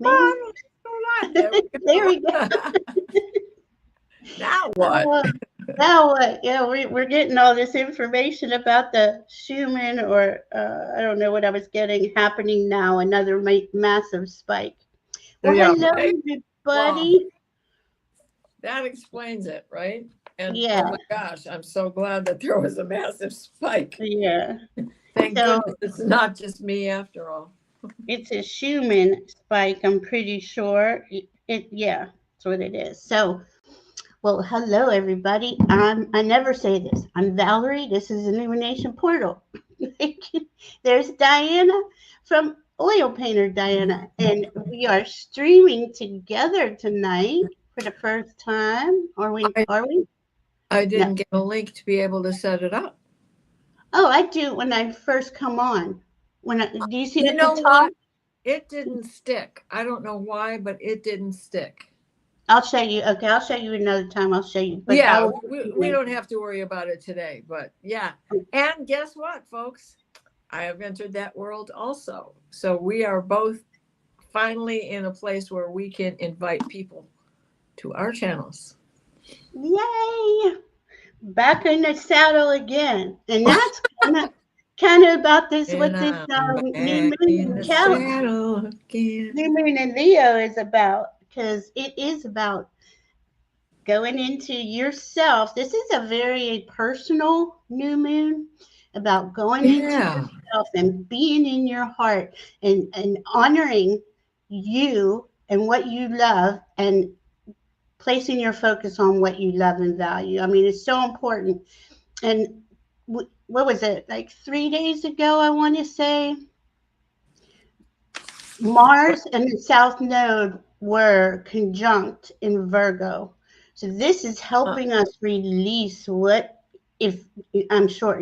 maybe. Oh, hold on. There we There go. we go. Now what? Uh, Now what? Yeah, we're getting all this information about the Schumann, or I don't know what I was getting, happening now, another massive spike. Well, Yeah, hello, right. Well, everybody. that explains it, right? And oh Yeah, my gosh, I'm so glad that there was a massive spike. yeah. Thank So goodness it's not just me after all. it's a Schumann spike, I'm pretty sure. Yeah, that's what it is. So, well, hello, everybody. I never say this. I'm Valerie. This is Illumination Portal. There's Diana from Oil Painter Diana, and we are streaming together tonight for the first time. Are we? I, Are we? I No. didn't get a link to be able to set it up. Oh, I do when I first come on. Do you see You at the know top? what? It didn't stick. I don't know why, but it didn't stick. I'll show you. Okay, I'll show you another time. I'll show you, but I Yeah, will. we don't have to worry about it today, but yeah. And guess what, folks? I have entered that world also. So we are both finally in a place where we can invite people to our channels. Yay! Back in the saddle again, and that's kind of about this. And What this I'm new back moon in in the Cal, saddle again. new moon in Leo is about, because it is about going into yourself. This is a very personal new moon, about going into Yeah, yourself and being in your heart, and honoring you and what you love, and placing your focus on what you love and value. I mean, it's so important. And what was it, like 3 days ago, I want to say, Mars and the South Node were conjunct in Virgo. So this is uh, helping us release what, if I'm sure,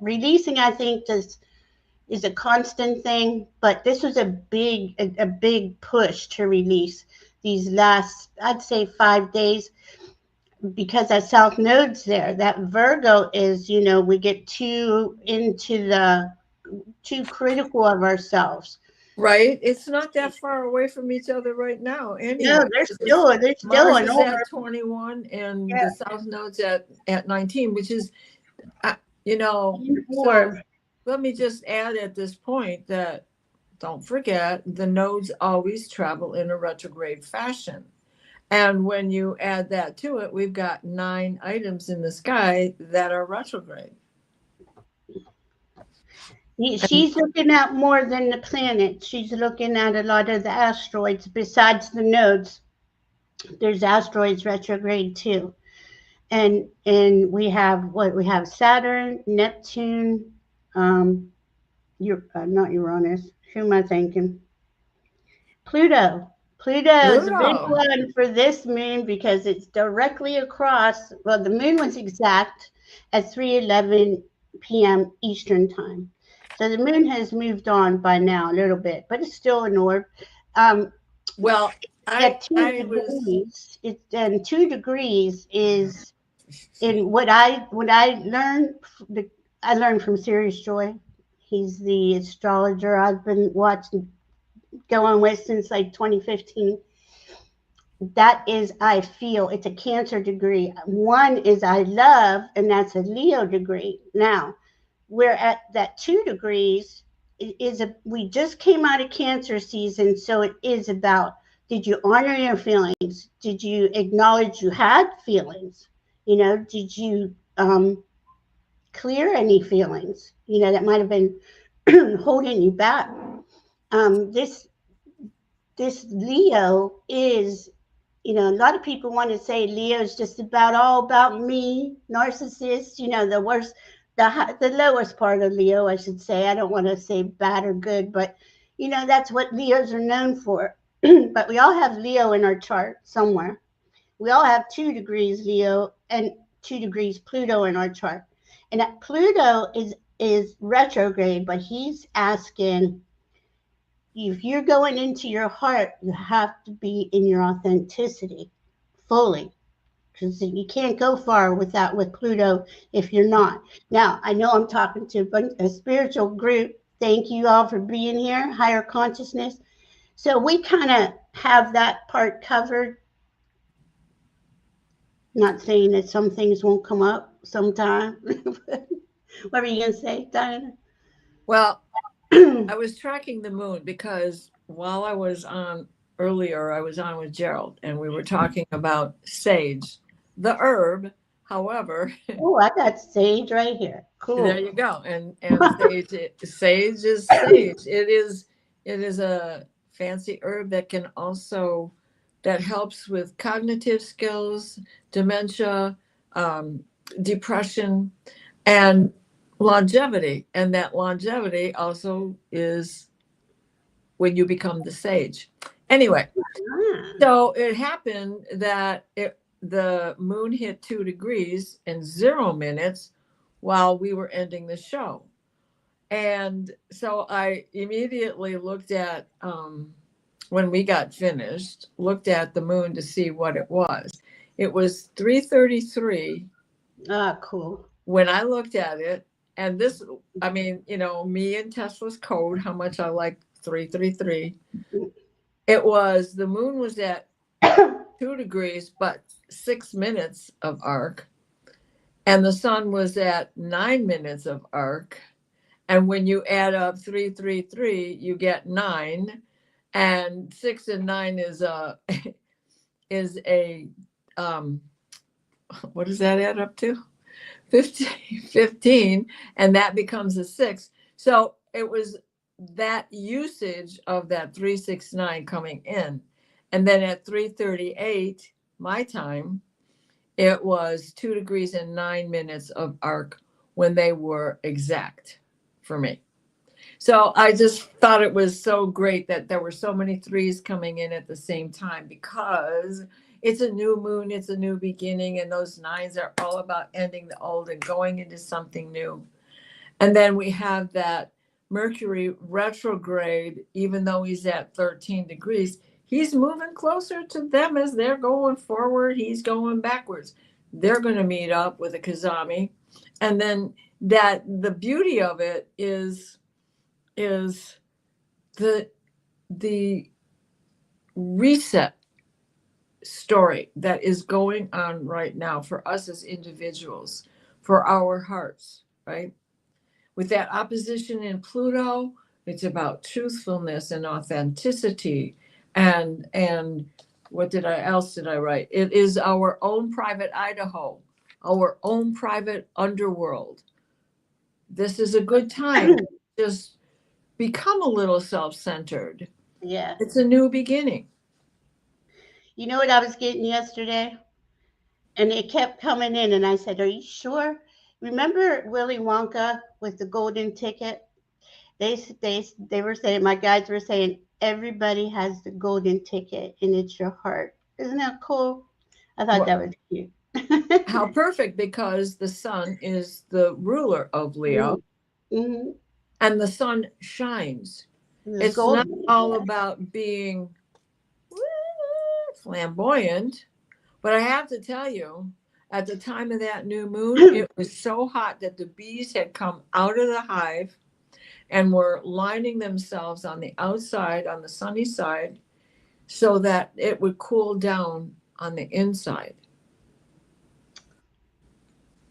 releasing, I think, is a constant thing, but this was a big push to release these last, I'd say, 5 days, because that South Node's there. That Virgo is, we get too critical of ourselves. right. It's not that far away from each other right now. No, Anyway, they're still Mars in is order. at 21 and Yeah, the South Node's at 19, which is, uh, you know, in so order. let me just add at this point that don't forget the nodes always travel in a retrograde fashion. And when you add that to it, we've got 9 items in the sky that are retrograde. And She's looking at more than the planets. She's looking at a lot of the asteroids. Besides the nodes, there's asteroids retrograde too. And we have Saturn, Neptune, um, not Uranus. Who am I thinking? Pluto. Pluto is a big Pluto. one for this moon because it's directly across. Well, the moon was exact at 3:11 p.m. Eastern time. So the moon has moved on by now a little bit, but it's still an orb. Um, Well, at two I was degrees, and 2 degrees is in what I learned from Sirius Joy. He's the astrologer I've been watching, going with since like 2015. That is, I feel it's a Cancer degree. One is I love, and that's a Leo degree. Now we're at that 2 degrees. We just came out of Cancer season, so it is about, did you honor your feelings? Did you acknowledge you had feelings? Did you clear any feelings? That might have been holding you back. Um, this this Leo is, a lot of people want to say Leo is just about all about me, narcissist, the worst, the lowest part of Leo, I should say. I don't want to say bad or good, but that's what Leos are known for. But we all have Leo in our chart somewhere. We all have 2 degrees Leo and 2 degrees Pluto in our chart. And that Pluto is retrograde, but he's asking, if you're going into your heart, you have to be in your authenticity fully, because you can't go far with Pluto if you're not. Now, I know I'm talking to a spiritual group. Thank you all for being here, higher consciousness. So we kind of have that part covered. Not saying that some things won't come up sometime. What were you going to say, Diana? Well, I was tracking the moon because while I was on earlier, I was on with Gerald and we were talking about sage, the herb. However, Oh, I got sage right here. there Cool. you go. And sage is sage. It is a fancy herb that can also that helps with cognitive skills, dementia, um, depression, and longevity. And that longevity also is when you become the sage. Anyway, Ah, so it happened that the moon hit 2 degrees in 0 minutes while we were ending the show. And so I immediately looked at, when we got finished, looked at the moon to see what it was. It was 3:33 cool. when I looked at it. And this, I mean, me and Tesla's code, how much I like 333. The moon was at 2 degrees, but 6 minutes of arc. And the sun was at 9 minutes of arc. And when you add up 333, you get 9. And 6 and 9 is a um, what does that add up to? 15, and that becomes a 6. So it was that usage of that 369 coming in. And then at 3:38 my time, it was 2 degrees and 9 minutes of arc when they were exact for me. So I just thought it was so great that there were so many threes coming in at the same time, because it's a new moon, it's a new beginning, and those nines are all about ending the old and going into something new. And then we have that Mercury retrograde, even though he's at 13 degrees, he's moving closer to them as they're going forward. He's going backwards. They're going to meet up with a Kazami. And then that the beauty of it is the the reset story that is going on right now for us as individuals, for our hearts, right? With that opposition in Pluto, it's about truthfulness and authenticity. And what else did I write? It is our own private Idaho, our own private underworld. This is a good time to just become a little self-centered. Yeah. It's a new beginning. You know what I was getting yesterday? And it kept coming in, and I said, "Are you sure?" Remember Willy Wonka with the golden ticket? They were saying, my guides were saying, everybody has the golden ticket, and it's your heart. Isn't that cool? I thought Well, that was cute. how perfect, because the sun is the ruler of Leo Mm-hmm. and the sun shines. It's It's not golden. all Yeah. about being flamboyant, but I have to tell you, at the time of that new moon, it was so hot that the bees had come out of the hive and were lining themselves on the outside, on the sunny side, so that it would cool down on the inside.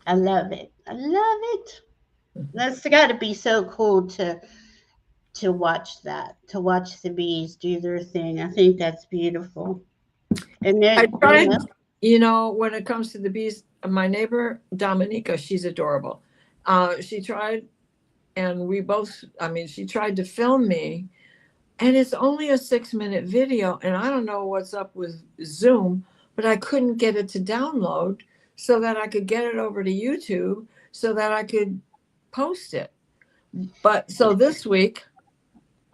I love it. I love it. That's got to be so cool to watch that, to watch the bees do their thing. I think that's beautiful. And I then, tried, when it comes to the bees, my neighbor, Dominica, she's adorable. She tried, and she tried to film me, and it's only a 6-minute video. And I don't know what's up with Zoom, but I couldn't get it to download so that I could get it over to YouTube so that I could post it. But so this week,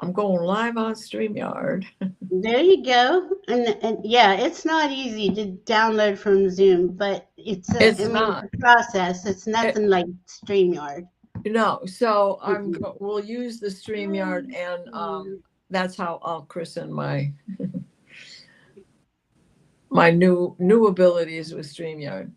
I'm going live on StreamYard. there you go. And yeah, it's not easy to download from Zoom, but It's I mean, it's not. a process. It's It, nothing like StreamYard. no, so Mm-mm. we'll use the StreamYard, and that's how I'll christen my new abilities with StreamYard.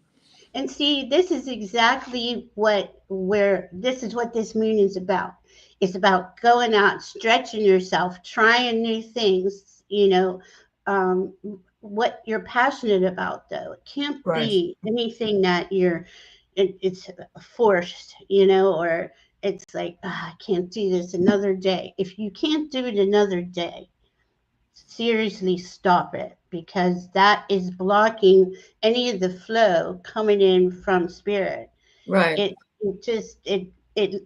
And see, this is exactly this is what this moon is about. It's about going out, stretching yourself, trying new things, you know, um, what you're passionate about, though. It can't Right. be anything that it's forced, or it's like, "Ah, I can't do this another day." If you can't do it another day, seriously stop it, because that is blocking any of the flow coming in from spirit. Right. It just it It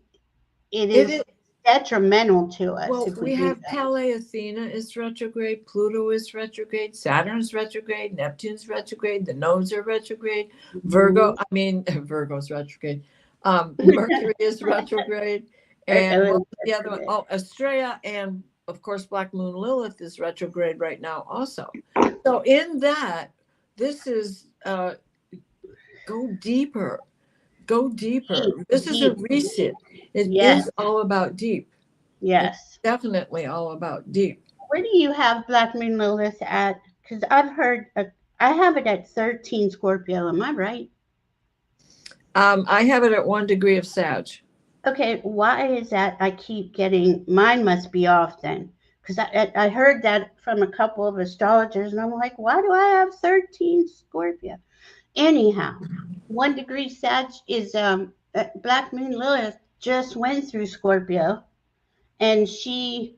is is. detrimental to us Well, if we we do have that. Pele Athena is retrograde, Pluto is retrograde, Saturn's retrograde, Neptune's retrograde, the nodes are retrograde, Mhm. Virgo's retrograde, Mercury is retrograde, and what Or was the other one? Oh, Estrella, and of course, Black Moon Lilith is retrograde right now also. So in that, this is go deeper, go deeper. deep, This is a deep. reset. It Yes, is all about deep. It's yes. definitely all about deep. Where do you have Black Moon Lilith at? Because I've heard, I have it at 13 Scorpio. Am I right? I have it at 1 degree of Sag. Okay, why is that? I keep getting, mine must be off then. Because I heard that from a couple of astrologers, and I'm like, why do I have 13 Scorpio? Anyhow, 1 degree Sag is Black Moon Lilith just went through Scorpio, and she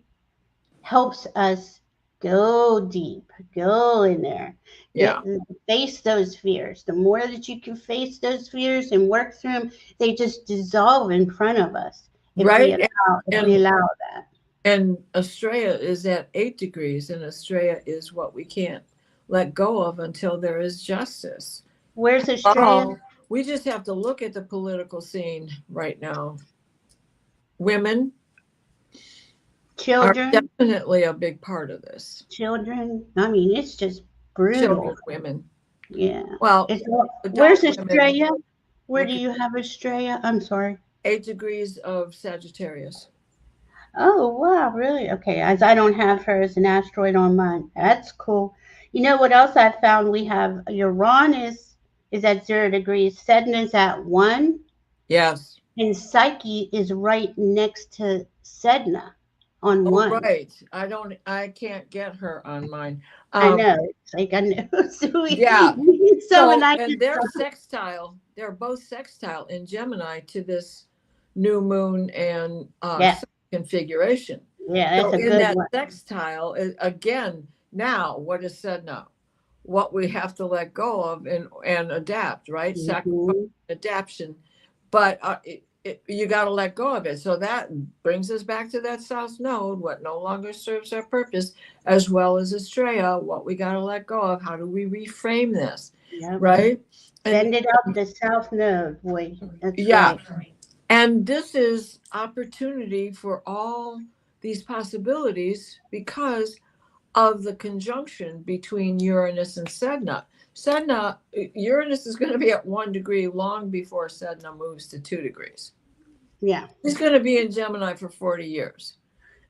helps us go deep, go in there, Yeah. face those fears. The more that you can face those fears and work through them, they just dissolve in front of us if we Right. allow if we And allow that. and Estrella is at 8 degrees, and Estrella is what we can't let go of until there is justice. Where's Australia? Oh, we just have to look at the political scene right now. Women are Children, definitely a big part of this. children. I mean, it's just brutal. Children, women. Yeah. Well, Where's adult women. Australia? Where do Okay. you have Australia? I'm sorry. 8 degrees of Sagittarius. Oh, wow, really? Okay, as I don't have her as an asteroid on mine. That's cool. You know what else I found? We have Uranus is at 0 degrees, Saturn is at 1, Yes. and Psyche is right next to Sedna on Oh, 1. right. I can't get her on mine. I Um, know. It's like I know. So yeah. we get some and So, I and get they're some. sextile. They're both sextile in Gemini to this new moon and Yeah, sun configuration. yeah, So that's a in good that one. sextile, again, now what is said now? What we have to let go of and adapt, right? Sacrifice, Hmm. adaptation. But you got to let go of it. So that brings us back to that South Node, what no longer serves our purpose, as well as Estrella, what we got to let go of. How do we reframe this, Yep. right? And Send it up the South Node, boy. That's yeah, right. and this is opportunity for all these possibilities because of the conjunction between Uranus and Sedna. Sedna, Uranus is going to be at 1 degree long before Sedna moves to 2 degrees. Yeah, He's going to be in Gemini for 40 years.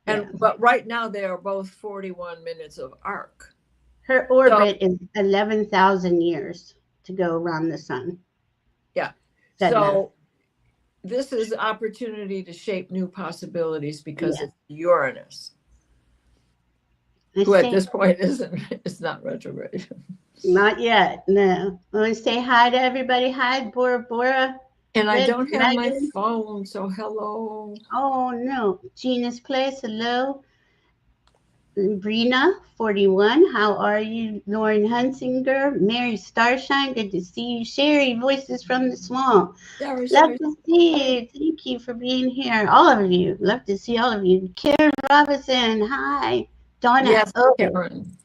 yeah. But right now they are both 41 minutes of arc. Her So orbit is 11,000 years to go around the sun. yeah. Sedna. So this is opportunity to shape new possibilities because Yeah. it's Uranus, I who at say this point is not retrograde. not yet. No. I want to say hi to everybody. Hi, Bora Bora. And I Good. don't have my Megan. phone, so hello. Oh no. Gina's Place. Hello. Brina, 41. How are you? Lauren Hunsinger. Mary Starshine. Good to see you. Sherry, Voices from the Swamp. Sorry, Love sorry. to see you. Thank you for being here. All of you. Love to see all of you. Karen Robinson. Hi. Donna Yes, O. Karen.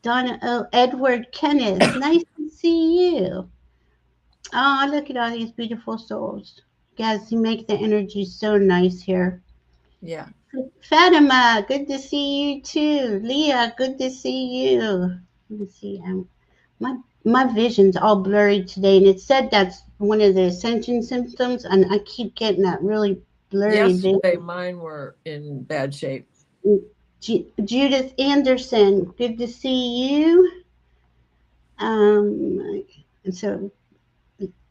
Donna O. Edward Kenneth. Nice to see you. Oh, look at all these beautiful souls. Guys, you make the energy so nice here. Yeah. Fatima, good to see you too. Leah, good to see you. Let me see. My vision's all blurry today, and it said that's one of the ascension symptoms, and I keep getting that really blurry Yesterday, vision. mine were in bad shape. Judith Anderson, good to see you. And so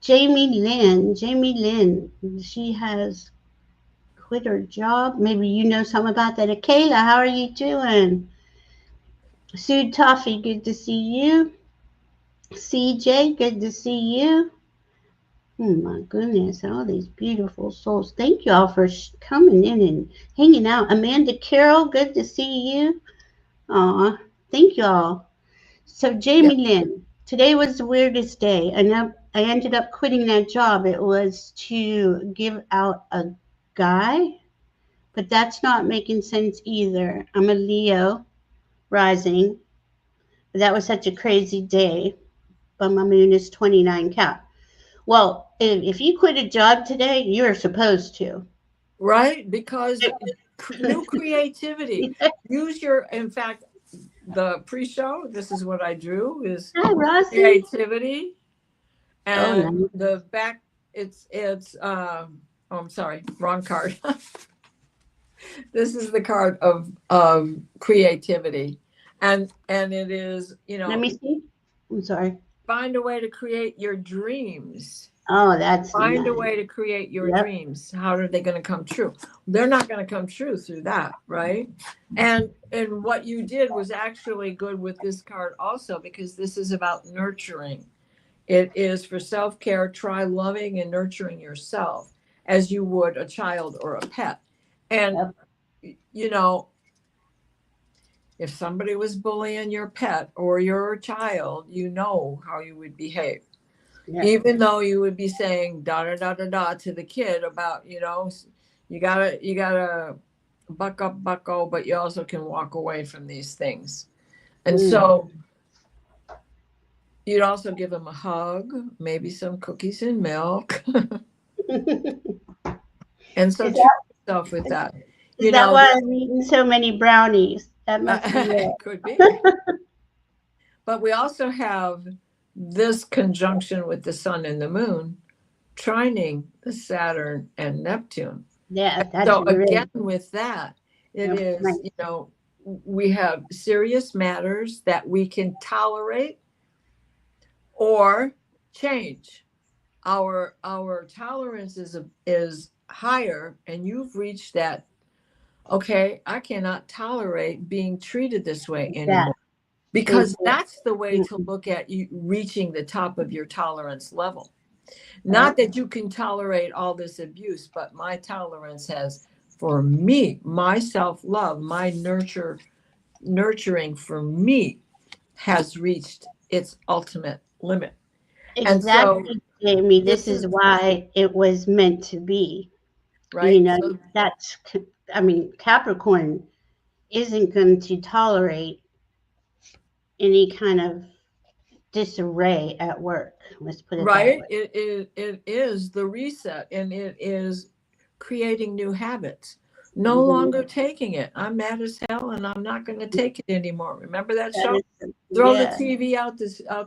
Jamie Lynn, she has quit her job. Maybe you know something about that. Kayla, how are you doing? Sue Toffee, good to see you. CJ, good to see you. Oh my goodness, all these beautiful souls. Thank you all for coming in and hanging out. Amanda Carroll, good to see you. Aw, thank you all. So, Yeah. Jamie Lynn, today was the weirdest day. I ended up quitting that job. It was to give out a guy, but that's not making sense either. I'm a Leo rising, but that was such a crazy day. But my moon is 29 Cap. Well, if you quit a job today, you're supposed to. Right, because new creativity. Use your, in fact, the pre-show, this is what I drew, is Hi, Rossi. creativity. Oh, And no. the back, it's oh, I'm sorry, wrong card. This is the card of creativity. And it is, Let me see. I'm sorry. find a way to create your dreams. Oh, that's Find a nice. way to create your Yep. dreams. How are they going to come true? They're not going to come true through that, right? And what you did was actually good with this card also, because this is about nurturing. It is for self-care. Try loving and nurturing yourself as you would a child or a pet. And Yep. you know, if somebody was bullying your pet or your child, you know how you would behave. Yep. Even though you would be saying da da da da da to the kid about, you gotta buck up, bucko, but you also can walk away from these things. And Mm. so you'd also give them a hug, maybe some cookies and milk. And so Is treat that yourself with that. is that why I'm eating so many brownies? That must be It could be. it. But we also have this conjunction with the sun and the moon trining the Saturn and Neptune. Yeah, that's So really again, with that, it yep, is, nice. we have serious matters that we can tolerate or change. Our tolerance is higher, and you've reached that. Okay, I cannot tolerate being treated this way That anymore, because exactly. that's the way to Mm. look at you reaching the top of your tolerance level. Not Yep. that you can tolerate all this abuse, but my tolerance has, for me, my self-love, my nurturing for me has reached its ultimate limit. And so Exactly, Jamie. This this is is why it was meant to be. You right. know, So that's I mean, Capricorn isn't going to tolerate any kind of disarray at work. Let's put it that right, way. it is the reset, and it is creating new habits. No Hmm. longer taking it. I'm mad as hell and I'm not going to take it anymore. Remember that That show? is, Throw the yeah. TV out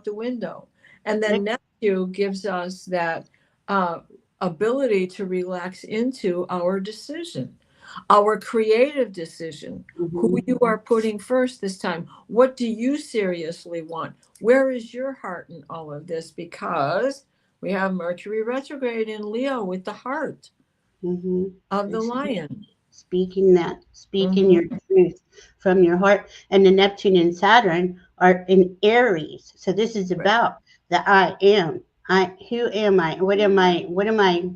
the window. And then Rick, Nephew gives us that uh, ability to relax into our decision, our creative decision, who mhm. you are putting first this time. What do you seriously want? Where is your heart in all of this? Because we have Mercury retrograde in Leo with the heart Hmm. of the lion. Speaking Mhm. your truth from your heart. And the Neptune and Saturn are in Aries. So this is Right. about the I am. Who am I? What am I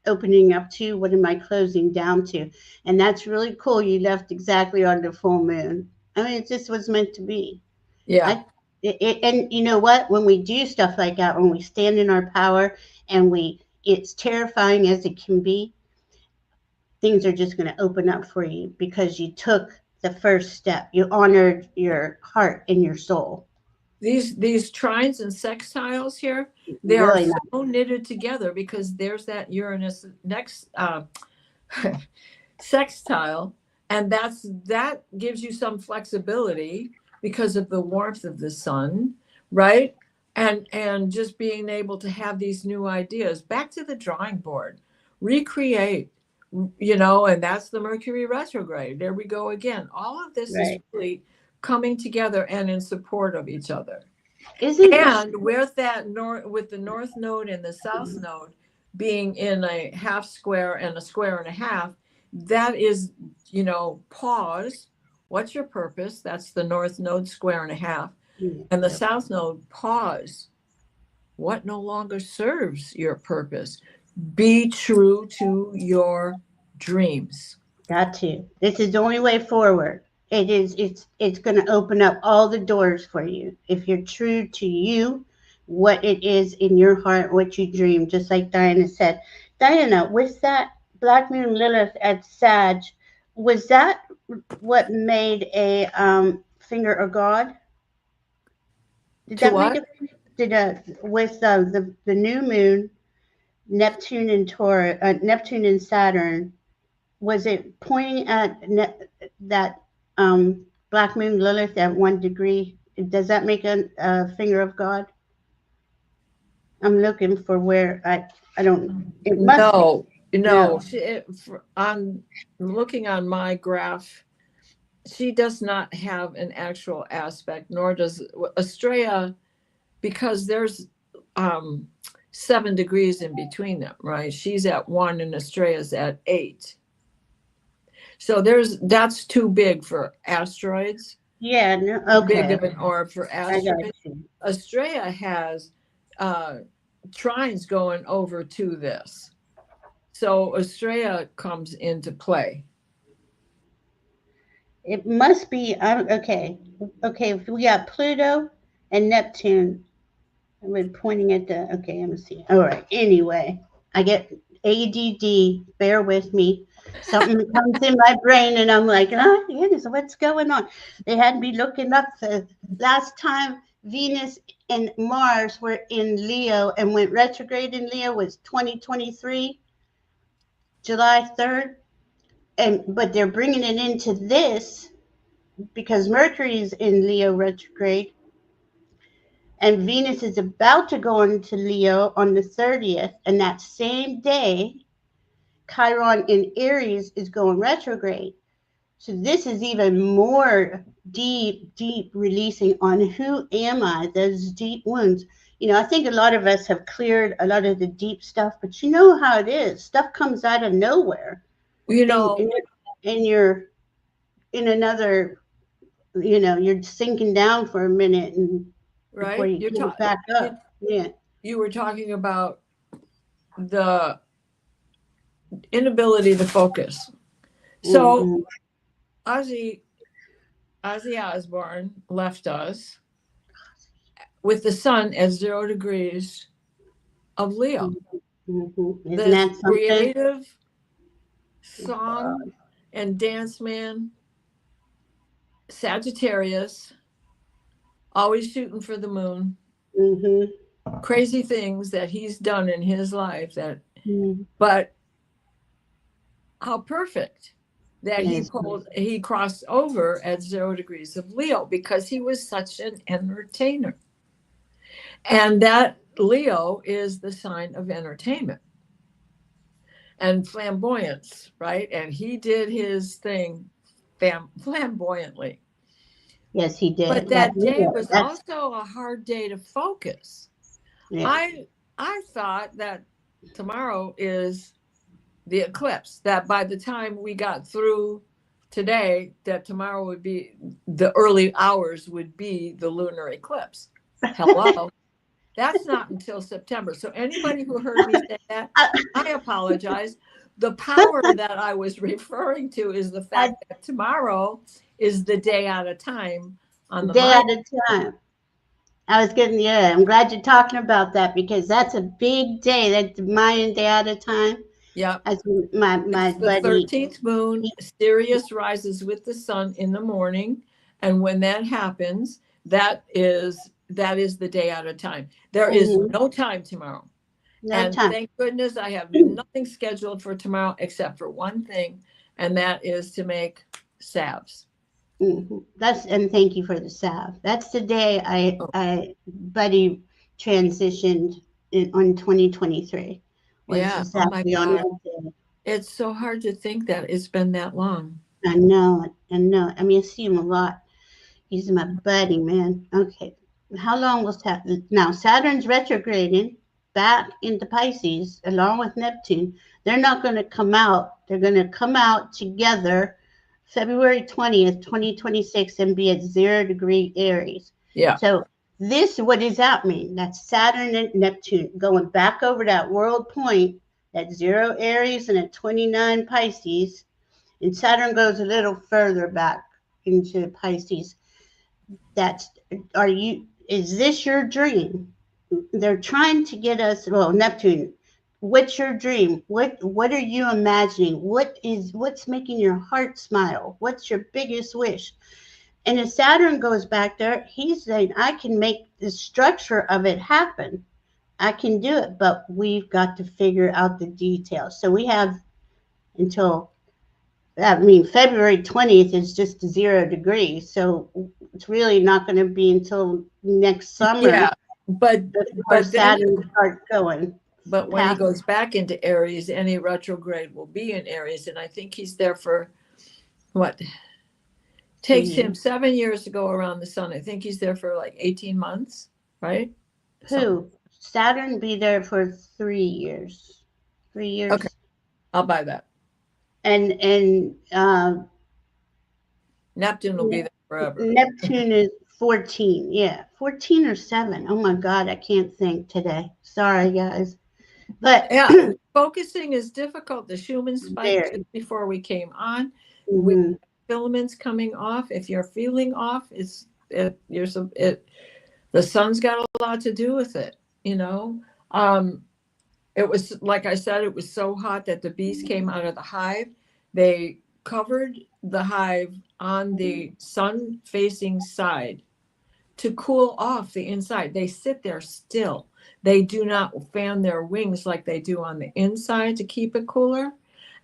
opening up to? What am I closing down to? And that's really cool. You left exactly on the full moon. I mean, it just was meant to be. Yeah. I and you know what? When we do stuff like that, when we stand in our power and it's terrifying as it can be, things are just going to open up for you because you took the first step. You honored your heart and your soul. These trines and sextiles here, they are Really so knitted together because there's that Uranus next sextile, and that gives you some flexibility because of the warmth of the sun, right? And just being able to have these new ideas. Back to the drawing board, recreate, and that's the Mercury retrograde. There we go again. All of this is right. really coming together and in support of each other. Isn't And with that with the north node and the south node being in a half square and a square and a half, that is, pause What's your purpose? That's the north node, square and a half. Yeah. And the south node, pause. What no longer serves your purpose? Be true to your dreams. Got to. This is the only way forward. It's going to open up all the doors for you if you're true to you, what it is in your heart, what you dream. Just like Diana said. Diana, with that Black Moon Lilith at Sag, was that what made a finger of God? Did To that make what? it? Did with the new moon, Neptune and Taurus, Neptune and Saturn? Was it pointing at that Black Moon Lilith at 1 degree? Does that make a finger of God? I'm looking for where I don't. It must be. No, no. No. I'm looking on my graph. She does not have an actual aspect, nor does Estrella, because there's 7 degrees in between them, right? She's at 1 and Estrella's at 8. So that's too big for asteroids. Yeah. No. Too big Okay. of an orb for I got asteroids. you. Estrella has trines going over to this. So Estrella comes into play. It must be. Okay. Okay. If we got Pluto and Neptune, we're pointing at the. Okay. Let me see. All right. Anyway, I get ADD. Bear with me. Something comes in my brain, and I'm like, oh, goodness, what's going on? They had me looking up the last time Venus and Mars were in Leo and went retrograde in Leo was 2023, July 3rd. But they're bringing it into this because Mercury's in Leo retrograde, and Venus is about to go into Leo on the 30th, and that same day, Chiron in Aries is going retrograde. So this is even more deep releasing on who am I, those deep wounds. I think a lot of us have cleared a lot of the deep stuff, but you know how it is. Stuff comes out of nowhere. You And, know, and you're in another, you're sinking down for a minute and before right? you come back up. Yeah. You were talking about the inability to focus. So Mm-hmm. Ozzy Osbourne left us with the sun at 0 degrees of Leo. Mm-hmm. Isn't This that something? creative song and dance man, Sagittarius, always shooting for the moon. Mm-hmm. Crazy things that he's done in his life Mm-hmm. but how perfect that Yes. he crossed over at 0 degrees of Leo because he was such an entertainer. And that Leo is the sign of entertainment and flamboyance, right? And he did his thing flamboyantly. Yes, he But did. that day was That's also a hard day to focus. yeah. I thought that tomorrow is the eclipse, that by the time we got through today, that tomorrow would be the early hours would be the lunar eclipse. Hello. That's not until September. So anybody who heard me say that, I apologize. The power that I was referring to is the fact that tomorrow is the day at a time on the Day Maya. at a time. I'm glad you're talking about that because that's a big day. That's the Mayan day at a time. Yep. As my It's the buddy. 13th moon. Sirius rises with the sun in the morning. And when that happens, that is the day at a time. There is no time tomorrow. No And time. thank goodness I have nothing scheduled for tomorrow except for one thing, and that is to make salves. And thank you for the salve. That's the day I buddy transitioned on 2023. Was Yeah. Oh my exactly on God. that day. It's so hard to think that it's been that long. I know. I know. I mean, I see him a lot. He's my buddy, man. Okay. How long was that? Now, Saturn's retrograding back into Pisces along with Neptune. They're not going to come out. They're going to come out together February 20th, 2026, and be at 0 degree Aries. Yeah. So this, what does that mean? That's Saturn and Neptune going back over that world point at 0 Aries and at 29 Pisces. And Saturn goes a little further back into Pisces. That's, is this your dream? They're trying to get us, well, Neptune, what's your dream? What are you imagining? What's making your heart smile? What's your biggest wish? And as Saturn goes back there, he's saying, I can make the structure of it happen. I can do it, but we've got to figure out the details. So we have until, I mean, February 20th is just 0 degrees. So it's really not going to be until next summer Yeah. But before then, Saturn starts going. but when he goes back into Aries, any retrograde will be in Aries. And I think he's there for what? Takes him 7 years to go around the sun. I think he's there for like 18 months, right? Who? Saturn be there for 3 years. 3 years. Okay. I'll buy that. And Neptune will be there forever. Neptune is 14. Yeah. 14 or 7. Oh my God, I can't think today. Sorry, guys. But yeah, focusing is difficult. The Schumann spike just before we came on. With filaments coming off. If you're feeling off, the sun's got a lot to do with it. You know, it was, like I said, it was so hot that the bees came out of the hive. They covered the hive on the sun facing side to cool off the inside. They sit there still. They do not fan their wings like they do on the inside to keep it cooler.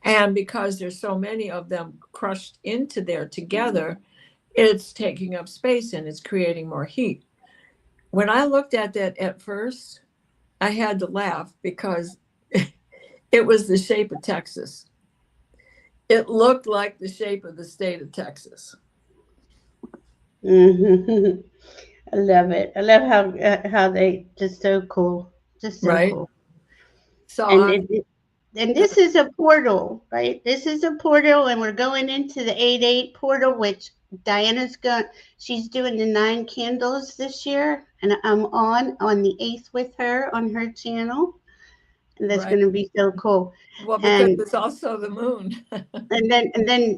And because there's so many of them crushed into there together, it's taking up space and it's creating more heat. When I looked at that at first, I had to laugh because it was the shape of Texas. It looked like the shape of the state of Texas. Mm-hmm. I love it. I love how they just so cool, just so right? cool. So and this is a portal, right? This is a portal, and we're going into the 8/8 portal, which she's doing the 9 candles this year, and I'm on the 8th with her on her channel, and that's going to be so cool. Well, because it's also the moon. and then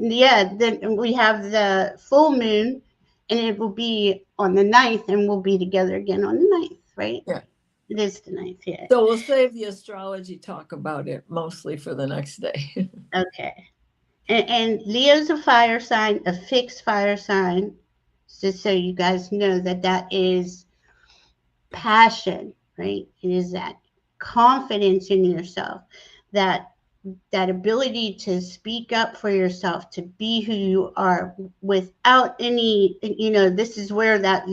we have the full moon, and it will be on the 9th, and we'll be together again on the 9th, right? Yeah. It is the 9th, yeah. So we'll save the astrology talk about it mostly for the next day. Okay. And Leo's a fire sign, a fixed fire sign, just so you guys know that is passion, right? It is that confidence in yourself, that ability to speak up for yourself, to be who you are without any, this is where that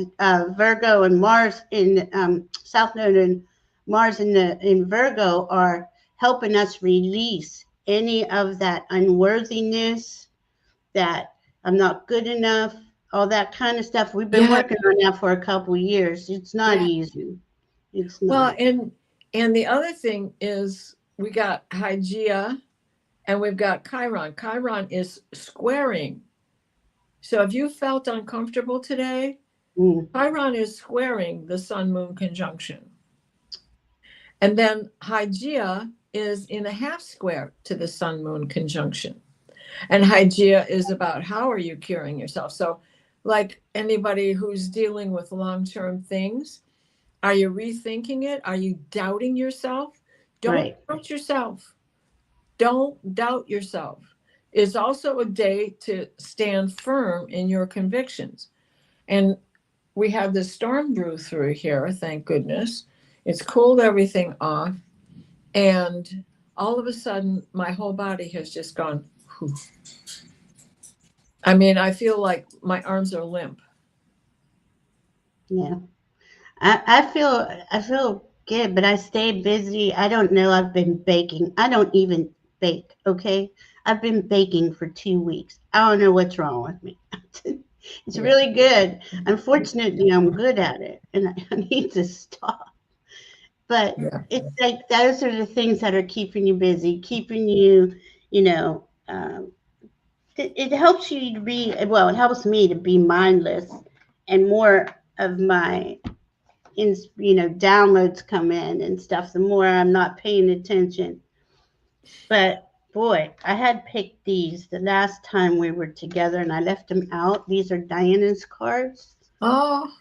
Virgo and Mars in South Node and Mars in Virgo are helping us release any of that unworthiness, that I'm not good enough, all that kind of stuff. We've been working on that for a couple of years. It's not easy. It's not. Well, and the other thing is we got Hygeia and we've got Chiron. Chiron is squaring. So if you felt uncomfortable today, Chiron is squaring the sun-moon conjunction. And then Hygeia is in a half square to the sun-moon conjunction. And Hygeia is about how are you curing yourself? So like anybody who's dealing with long-term things, are you rethinking it? Are you doubting yourself? Don't doubt yourself. Don't doubt yourself. It's also a day to stand firm in your convictions. And we have this storm brew through here, thank goodness. It's cooled everything off. And all of a sudden, my whole body has just gone, whew. I mean, I feel like my arms are limp. Yeah. I feel good, but I stay busy. I don't know. I've been baking. I don't even bake. Okay. I've been baking for 2 weeks. I don't know what's wrong with me. It's really good. Unfortunately, I'm good at it and I need to stop. But it's like, those are the things that are keeping you busy, keeping you, it helps you to be, well, it helps me to be mindless, and more of my downloads come in and stuff, the more I'm not paying attention. But boy, I had picked these the last time we were together and I left them out. These are Diana's cards. Oh,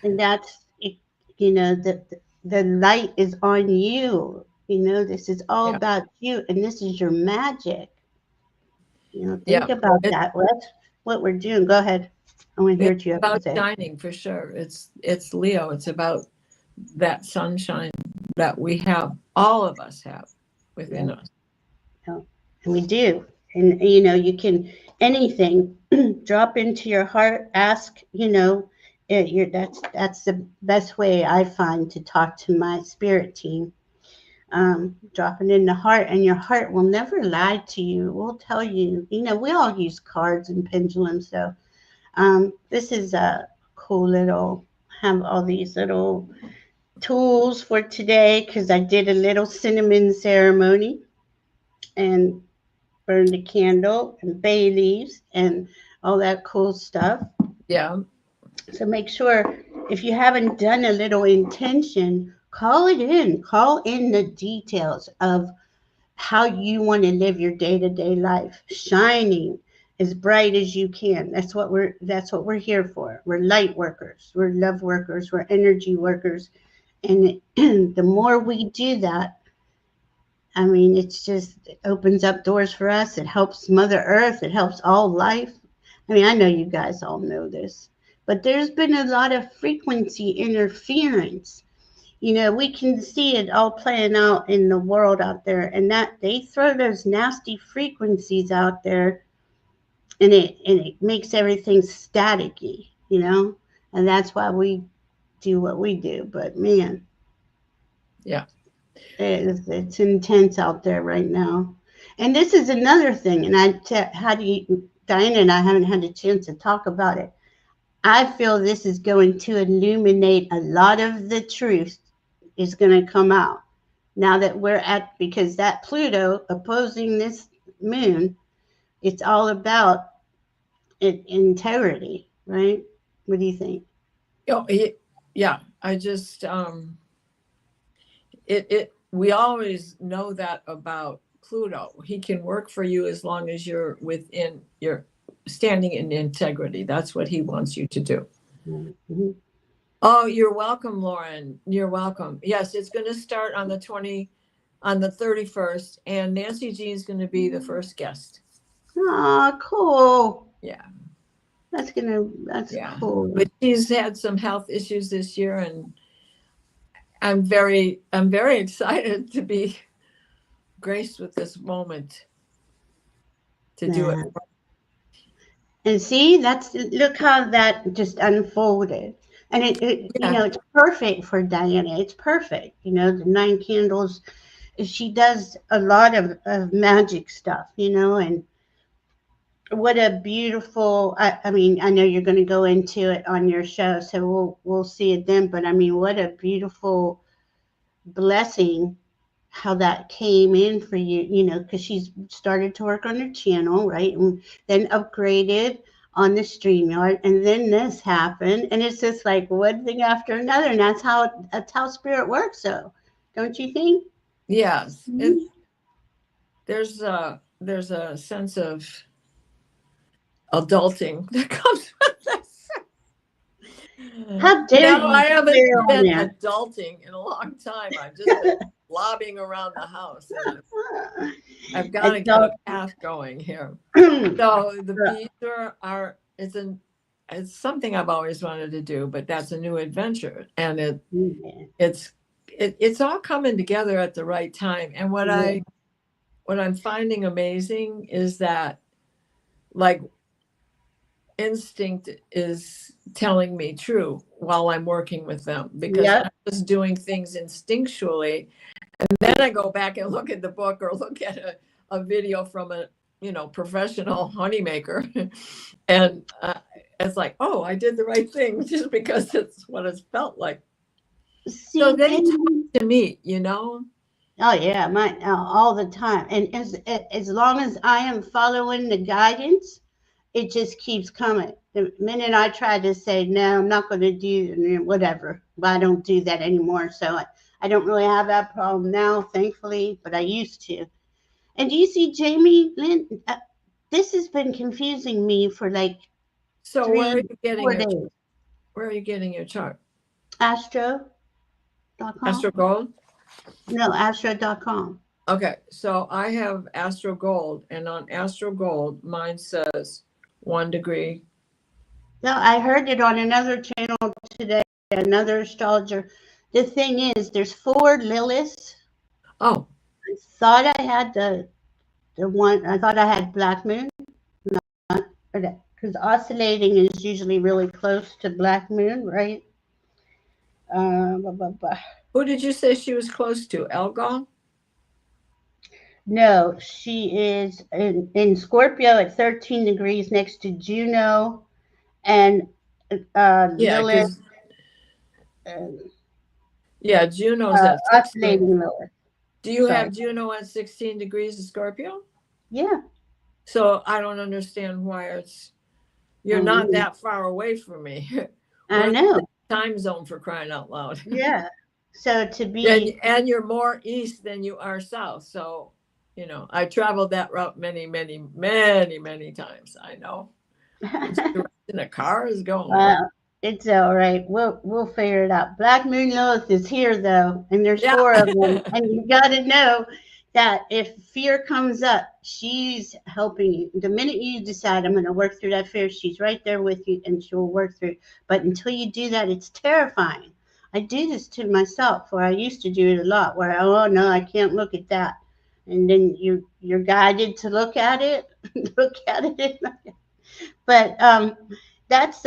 And that's it, the light is on you. This is all yeah, about you, and this is your magic. yeah. Think about It, that. Well, that's what we're doing. Go ahead. I want to hear it's what you have to about say. shining for sure. It's Leo. It's about that sunshine that we have, all of us have within Yeah, us. yeah. And we do. And you can anything drop into your heart. Ask. That's the best way I find to talk to my spirit team. Drop it in the heart, and your heart will never lie to you. We'll tell you. We all use cards and pendulums, so this is a cool little. Have all these little tools for today because I did a little cinnamon ceremony and burned a candle and bay leaves and all that cool stuff. Yeah, So make sure if you haven't done a little intention, call in the details of how you want to live your day-to-day life, shining as bright as you can. That's what we're here for. We're light workers, we're love workers, we're energy workers. And the more we do that, I mean, it opens up doors for us. It helps Mother Earth. It helps all life. I mean, I know you guys all know this, but there's been a lot of frequency interference. We can see it all playing out in the world out there, and that they throw those nasty frequencies out there, and it makes everything staticky, and that's why we do what we do. But man, yeah, it's intense out there right now. And this is another thing, and how do you, Diana and I haven't had a chance to talk about it. I feel this is going to illuminate a lot of the truth is going to come out now that because that Pluto opposing this moon, it's all about integrity, right? What do you think? oh, yeah. I just it we always know that about Pluto. He can work for you as long as you're within your standing in integrity. That's what he wants you to do. Mhm. Oh, you're welcome, Lauren. You're welcome. Yes, it's going to start on the 31st, and Nancy G is going to be the first guest. Oh, cool. Yeah, That's yeah. cool. But she's had some health issues this year, and I'm very excited to be graced with this moment to do it. Yeah. And see, look how that just unfolded. And Yeah, it's perfect for Diana. It's perfect. The nine candles. She does a lot of magic stuff, and what a beautiful. I mean, I know you're going to go into it on your show, so we'll see it then. But I mean, what a beautiful blessing how that came in for you, because she's started to work on her channel, right? And then upgraded on the StreamYard, and then this happened, and it's just like one thing after another, and that's how spirit works. So, don't you think? yes. Mhm. There's a sense of adulting that comes with this. How dare No, you I haven't swear on been there? adulting in a long time. I've just been lobbing around the house, and I've got to And get so, a path going here. So the bees it's something I've always wanted to do, but that's a new adventure, and it's it's all coming together at the right time. And yeah, what I'm finding amazing is that, like, instinct is telling me true while I'm working with them, because yep, I'm just doing things instinctually. And then I go back and look at the book or look at a video from a professional honeymaker, and it's like, oh, I did the right thing just because it's what it's felt like. So see, they talk then to me. Oh yeah, my all the time. And as long as I am following the guidance, it just keeps coming. The minute I try to say no, I'm not going to do whatever, but I don't do that anymore. So I don't really have that problem now, thankfully, but I used to. And do you see, Jamie Lynn? This has been confusing me for like So where are three, you getting 4 days. your chart? Astro.com? Astro Gold? No, astro.com. Okay, so I have Astro Gold, and on Astro Gold, mine says 1 degree. No, I heard it on another channel today, another astrologer. The thing is, there's four Liliths. Oh, I thought I had the one. I thought I had Black Moon, because oscillating is usually really close to Black Moon, right? Blah, blah, blah. who did you say she was close to? Elgon? No, she is in Scorpio at 13 degrees next to Juno and Yeah, Lilith, because uh, yeah, Juno's at 16. oscillating Lilith. Do you Sorry. have Juno at 16 degrees of Scorpio? Yeah. So I don't understand why you're not Mhm. that far away from me. I We're in know. the same time zone, for crying out loud. Yeah. So to and be, and you're more east than you are south. So, I traveled that route many, many, many, many times. I know which direction a car is going. well, it's all right. We'll figure it out. Black Moon Lilith is here though, and there's Yeah. four of them, and you got to know that if fear comes up, she's helping you. The minute you decide I'm going to work through that fear, she's right there with you, and she'll work through. But until you do that, it's terrifying. I do this to myself, or I used to do it a lot. Where oh no, I can't look at that, and then you're guided to look at it, look at it. But that's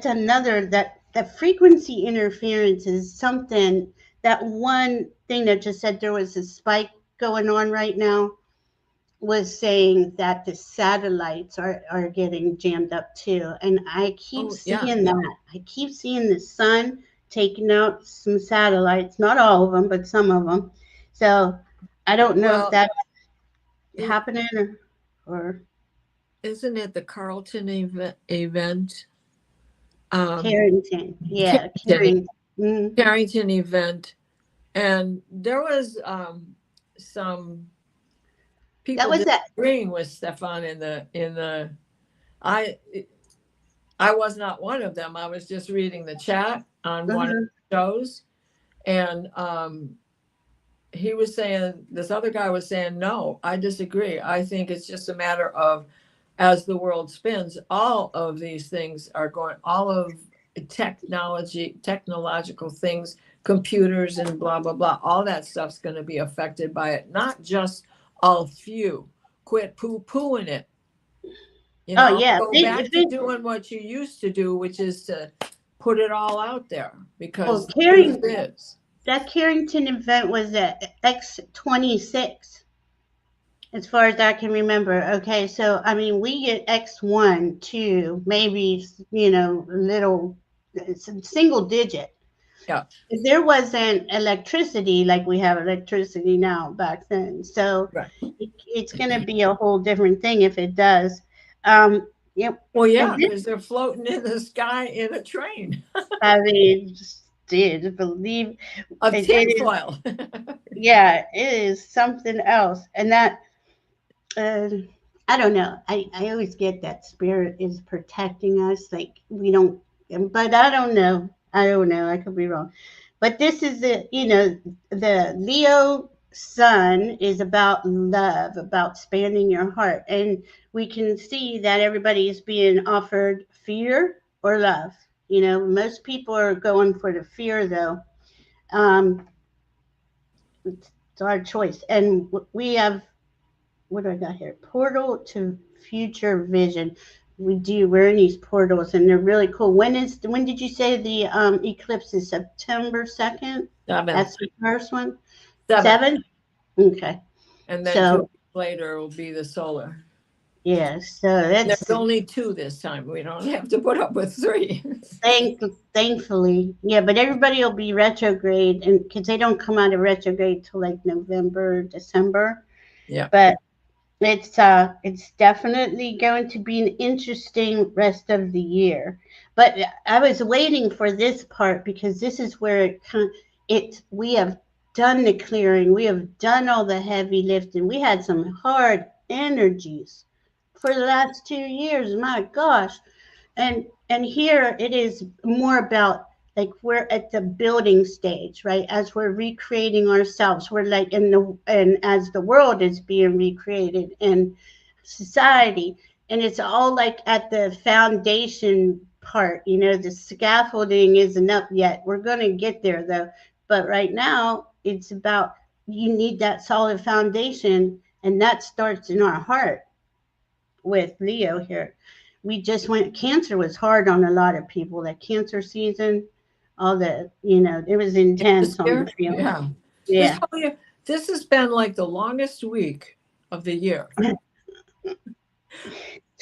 another that frequency interference is something. That one thing that just said there was a spike going on right now was saying that the satellites are getting jammed up too, and I keep Oh, yeah. seeing that. I keep seeing the sun taking out some satellites, not all of them, but some of them. So I don't know if Well, that's it, happening or isn't it the Carlton event? Um, Carrington. Yeah, Carrington, Carrington. Mm. Carrington event. And there was some That people was that. disagreeing with Stefan in the I I was not one of them. I was just reading the chat on one of Mhm. the shows, and he was saying, this other guy was saying, no, I disagree. I think it's just a matter of, as the world spins, all of these things are going, all of technological things, computers and blah, blah, blah, all that stuff's going to be affected by it. Not just a few. Quit poo-pooing it. Oh yeah, Go if back to it, doing what you used to do, which is to put it all out there, well, because the truth is, that Carrington event was at X26, as far as I can remember. Okay, so I mean, we get X1, 2, maybe little, some single digit. yeah, There wasn't electricity like we have electricity now back then, so right. it's going to be a whole different thing if it does. Um, yep. Well, And yeah, this, because they're floating in the sky in a train I mean, just did believe of it is. tinfoil. Yeah, it is something else, and that uh, I don't know. I always get that spirit is protecting us, like we don't. But I don't know. I don't know. I could be wrong. But this is the Leo sun is about love, about expanding your heart, and we can see that everybody is being offered fear or love. Most people are going for the fear though. Um, it's our choice, and we have what do I got here? Portal to future vision. We're in these portals and they're really cool. When did you say the eclipse is September 2nd? Seventh, That's the first one? seventh, 7? Okay. and then 2 weeks So later will be the solar. Yes, so There's that's only two this time. We don't have to put up with three. thank thankfully, yeah. But everybody will be retrograde, and because they don't come out of retrograde till like November, December. Yeah. But it's definitely going to be an interesting rest of the year. But I was waiting for this part because this is where it we have done the clearing, we have done all the heavy lifting. We had some hard energies for the last 2 years. My gosh, and here it is more about like we're at the building stage, right? As we're recreating ourselves, we're like in the and as the world is being recreated in society, and it's all like at the foundation part. The scaffolding isn't up yet. We're going to get there though. But right now it's about, you need that solid foundation, and that starts in our heart with Leo here. We just went, cancer was hard on a lot of people. That cancer season, all the, it was This intense on the year, field. yeah. This Yeah. whole year, this has been like the longest week of the year. But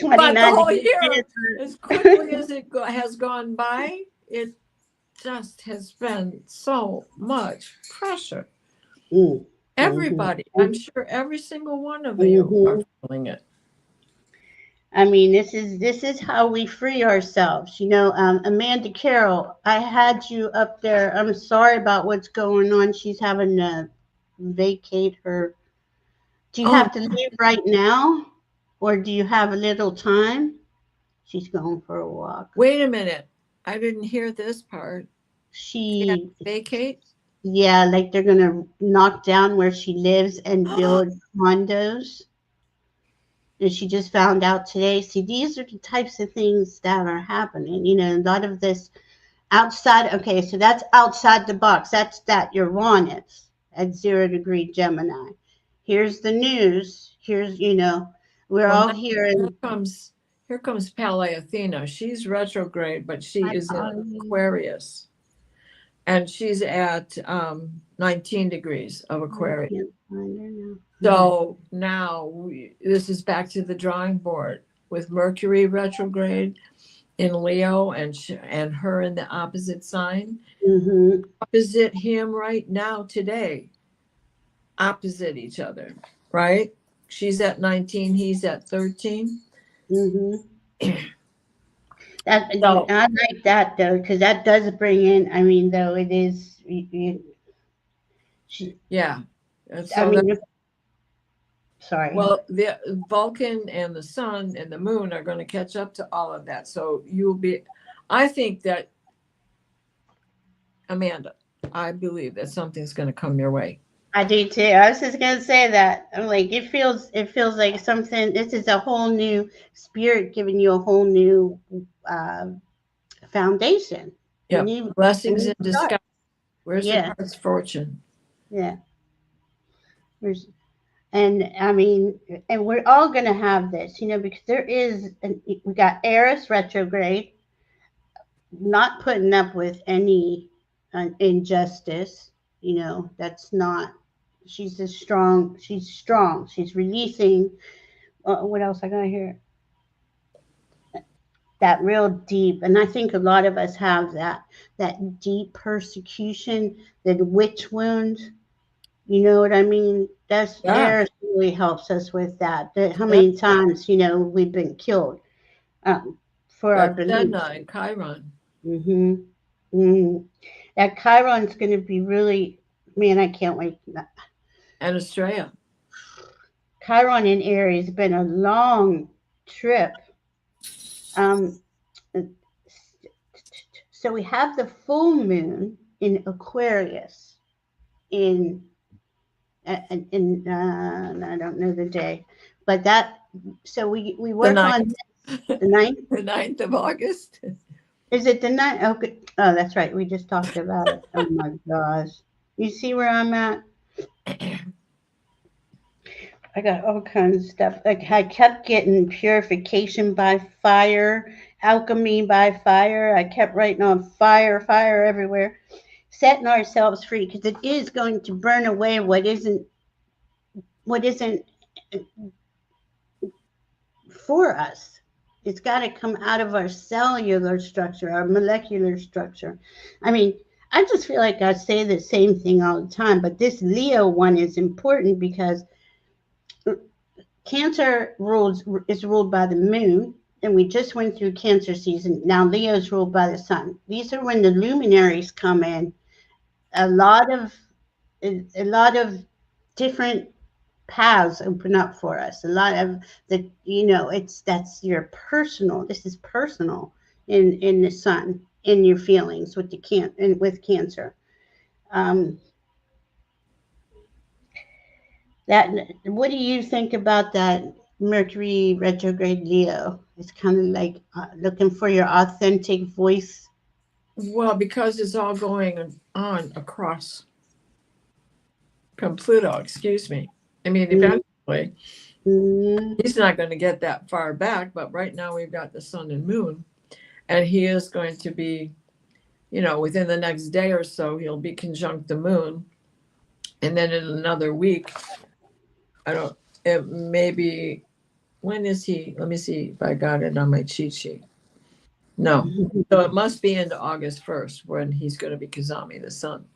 the 29 whole degrees year, as quickly as it has gone by, it just has been so much pressure. mm, Everybody, hmm I'm sure every single one of you are hmm feeling it. I mean, this is how we free ourselves. Amanda Carroll, I had you up there. I'm sorry about what's going on. She's having to vacate her. Do you Oh, have to leave right now, or do you have a little time? She's going for a walk. wait a minute. I didn't hear this part. She had to She, vacate. yeah, like they're gonna knock down where she lives and build condos. And she just found out today. See, these are the types of things that are happening. A lot of this outside. Okay, so that's outside the box. That's that Uranus at 0 degree Gemini. Here's the news. We're Well, all now here hearing. comes here comes Pele Athena. She's retrograde, but she is in Aquarius, and she's at 19 degrees of I Aquarius. can't find her now. So now this is back to the drawing board with Mercury retrograde in Leo and her in the opposite sign, Mm-hmm. opposite him right now today, opposite each other, right? She's at 19, he's at 13. Mm-hmm. That So I like that though, because that does bring in. I mean, though it is. She, yeah, and I so that mean, sorry. well, the Vulcan and the sun and the moon are going to catch up to all of that. So you'll be, I think that Amanda, I believe that something's going to come your way. I do too. I was just gonna say that. I'm like, it feels like something. This is a whole new spirit giving you a whole new uh, foundation, a Yep. new, a Blessings new in start. disguise. Where's the Yeah, card's fortune? yeah. There's, and I mean, and we're all gonna have this, because there is. We got Eris retrograde, not putting up with any injustice. That's not. She's a strong. She's strong. She's releasing. What else I got here? That real deep, and I think a lot of us have that deep persecution, that witch wound. You know what I mean? That's Yeah. Eris really helps us with that. How Yeah. many times we've been killed for our That's beliefs. Sedna and Chiron Hmm hmm That Chiron's going to be really, man. I can't wait. and Estrella. Chiron in Aries has been a long trip. Um, so we have the full moon in Aquarius in I don't know the day, but that, so we The work on ninth, the ninth. the 9th of August. Is it the ninth? Okay. Oh, that's right. We just talked about it. Oh my gosh. You see where I'm at? I got all kinds of stuff. Like I kept getting purification by fire, alchemy by fire. I kept writing on fire, fire everywhere, setting ourselves free because it is going to burn away what isn't for us. It's got to come out of our cellular structure, our molecular structure. I mean, I just feel like I say the same thing all the time, but this Leo one is important because Cancer rules is ruled by the moon, and we just went through Cancer season. Now Leo's ruled by the sun. These are when the luminaries come in. A lot of a lot of different paths open up for us. A lot of the it's that's your personal. This is personal in the sun, in your feelings with the can and with Cancer. Um, That what do you think about that Mercury retrograde Leo? It's kind of like looking for your authentic voice. Well, because it's all going on across from Pluto, excuse me. I mean, Mm, eventually, mm, he's not going to get that far back, but right now we've got the sun and moon, and he is going to be, within the next day or so, he'll be conjunct the moon. And then in another week, I don't, it may be, when is he? Let me see if I got it on my cheat sheet. No. So it must be into August 1st when he's going to be Kazami, the sun.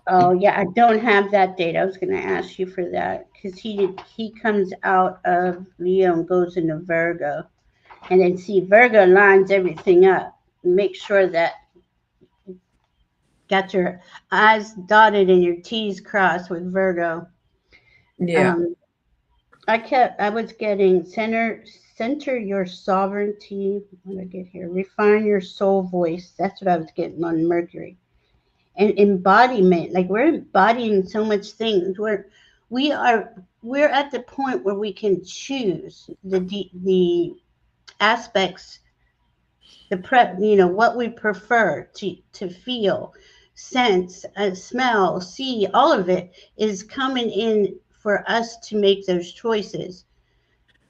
Oh yeah, I don't have that date. I was going to ask you for that because he comes out of Leo and goes into Virgo, and then see Virgo lines everything up. Make sure that got your I's dotted and your T's crossed with Virgo. Yeah. Um, I was getting center your sovereignty. What did I get here? Refine your soul voice. That's what I was getting on Mercury. And embodiment, like we're embodying so much things. We're at the point where we can choose the aspects, what we prefer to feel, sense, smell, see. All of it is coming in for us to make those choices,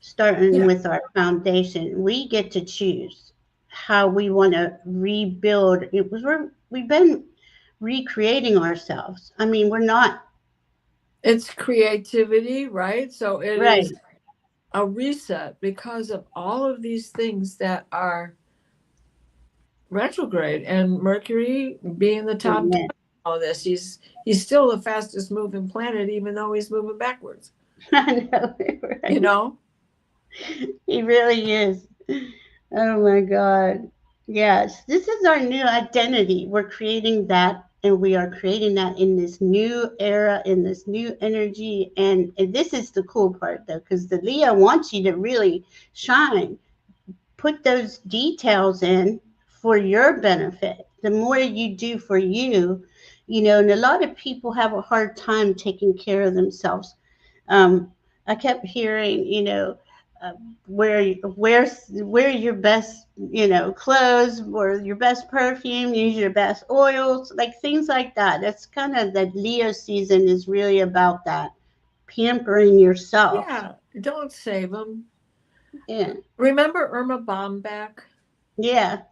starting Yeah. with our foundation. We get to choose how we want to rebuild. We've been recreating ourselves. I mean, we're not It's creativity, right? So it right. is a reset because of all of these things that are retrograde, and Mercury being the top dog Yeah. in all this. He's still the fastest moving planet, even though he's moving backwards. I know, You right? know? He really is. Oh my God. Yes, this is our new identity. We're creating that, and we are creating that in this new era, in this new energy. And this is the cool part, though, because the Leo wants you to really shine. Put those details in for your benefit. The more you do for you, and a lot of people have a hard time taking care of themselves. um, I kept hearing, uh, wear your best, clothes, or your best perfume, use your best oils, like things like that. That's kind of the Leo season is really about that, pampering yourself. Yeah. Don't save him. Yeah, Remember Irma Bombeck? yeah,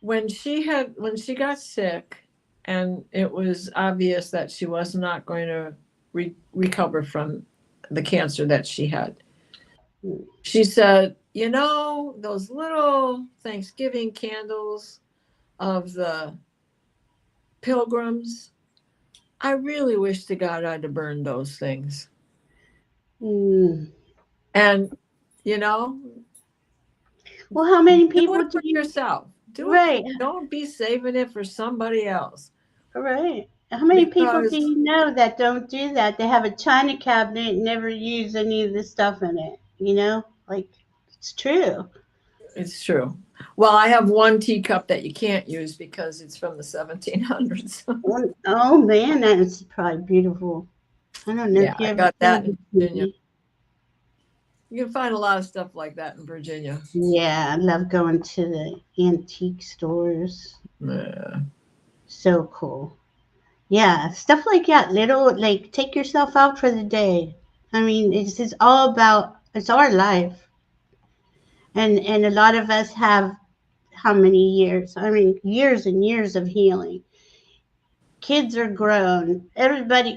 When she got sick, and it was obvious that she was not going to recover from the cancer that she had. She said, those little Thanksgiving candles of the pilgrims, I really wish to God I'd have burned those things. mm. And, you know, Well, how many do people it do for you? yourself. Do it. Right, Don't be saving it for somebody else. right. How many people do Because you know that don't do that? They have a china cabinet and never use any of the stuff in it. Like it's true. it's true. Well, I have one teacup that you can't use because it's from the 1700s. Oh man, that is probably beautiful. I don't know Yeah, if you I ever got saw that in this Virginia. movie. You can find a lot of stuff like that in Virginia. Yeah, I love going to the antique stores. Yeah. So cool. Yeah, stuff like that. Little like take yourself out for the day. I mean, it's all about it's our life, and a lot of us have how many years? I mean, years and years of healing. Kids are grown. Everybody,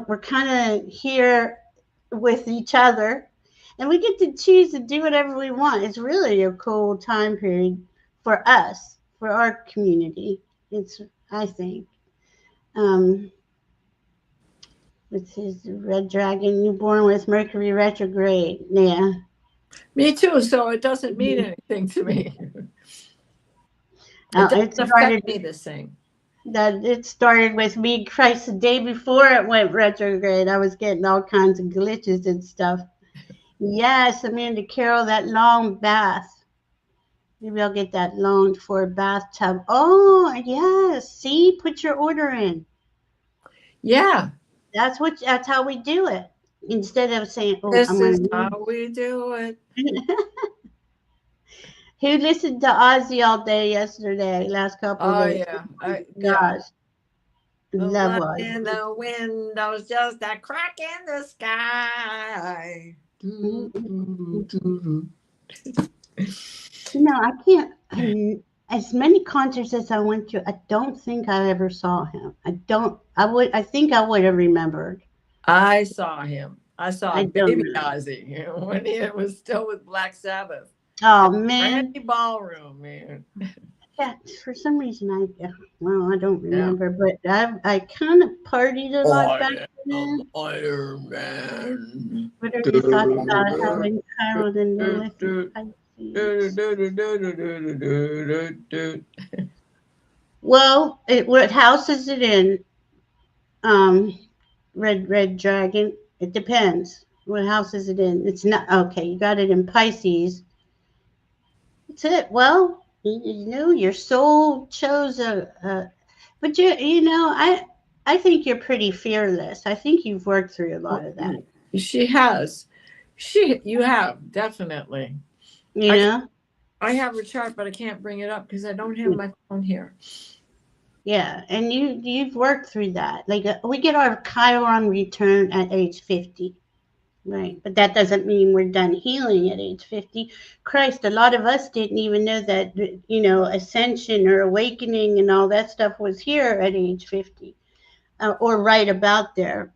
we're kind of here with each other, And we get to choose to do whatever we want. It's really a cool time period for us, for our community. It's, I think. Um, Which is Red Dragon, you born with Mercury retrograde. Yeah. Me too. So it doesn't mean anything to me. It It doesn't started affect me the same. with me, Christ, the day before it went retrograde. I was getting all kinds of glitches and stuff. Yes, Amanda Carroll, that long bath. Maybe I'll get that loaned for a bathtub. Oh, yes. See, put your order in. Yeah. That's how we do it. Instead of saying, "Oh, I'm This is gonna." how we do it. Who listened to Ozzy all day yesterday, last couple of Oh days? yeah. Yeah. Gosh, The love blood in Ozzy. the windows, just a crack in the sky. Mhm. Do, do, do. I can't. As many concerts as I went to, I don't think I ever saw him. I don't. I would. I think I would have remembered. I saw him. I saw I don't Baby know. Ozzy, when he was still with Black Sabbath Oh at man, Brandy Ballroom, man. yeah. For some reason, I don't Yeah. remember, but I kind of partied a lot back I am then. Iron Man. What are Do, your thoughts about do, having Chiron and do, Lilith in do, do, Pisces? do, do, do, do, do, do. Well, what house is it in? Um, Red Dragon. It depends. What house is it in? It's not okay. You got it in Pisces. That's it. Well, your soul chose but I think you're pretty fearless. I think you've worked through a lot of that. She has. You have, definitely. You I know. I have her chart, but I can't bring it up because I don't have my phone here. Yeah, and you've worked through that. Like we get our Chiron return at age 50. Right, but that doesn't mean we're done healing at age 50. Christ, a lot of us didn't even know that, ascension or awakening and all that stuff was here at age 50, or right about there.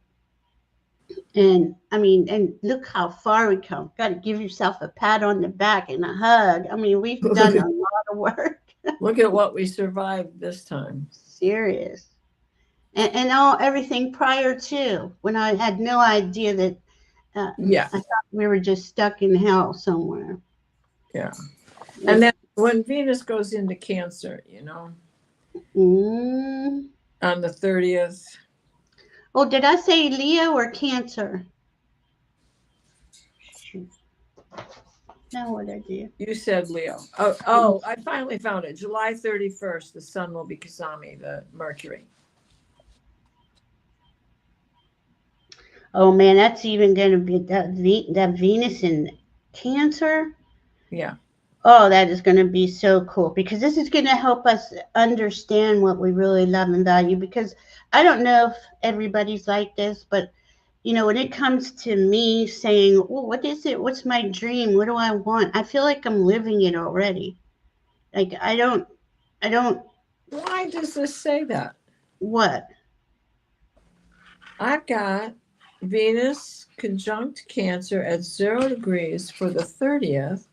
And I mean, and look how far we come. Got to give yourself a pat on the back and a hug. I mean, we've look done at a lot of work. look at what we survived this time. Serious. And everything prior to when I had no idea that Yeah, I thought we were just stuck in hell somewhere. yeah. And Yeah. then when Venus goes into Cancer, Mm. on the 30th, Oh, did I say Leo or Cancer? Now what I do? you said Leo. Oh, I finally found it. July 31st, the sun will be Kasami, the Mercury. Oh man, that's even going to be that Venus in Cancer. Yeah. Oh, that is going to be so cool because this is going to help us understand what we really love and value. Because I don't know if everybody's like this, but when it comes to me saying, "Oh, what is it? What's my dream? What do I want?" I feel like I'm living it already. Like I don't. Why does this say that? What? I've got Venus conjunct Cancer at 0 degrees for the 30th.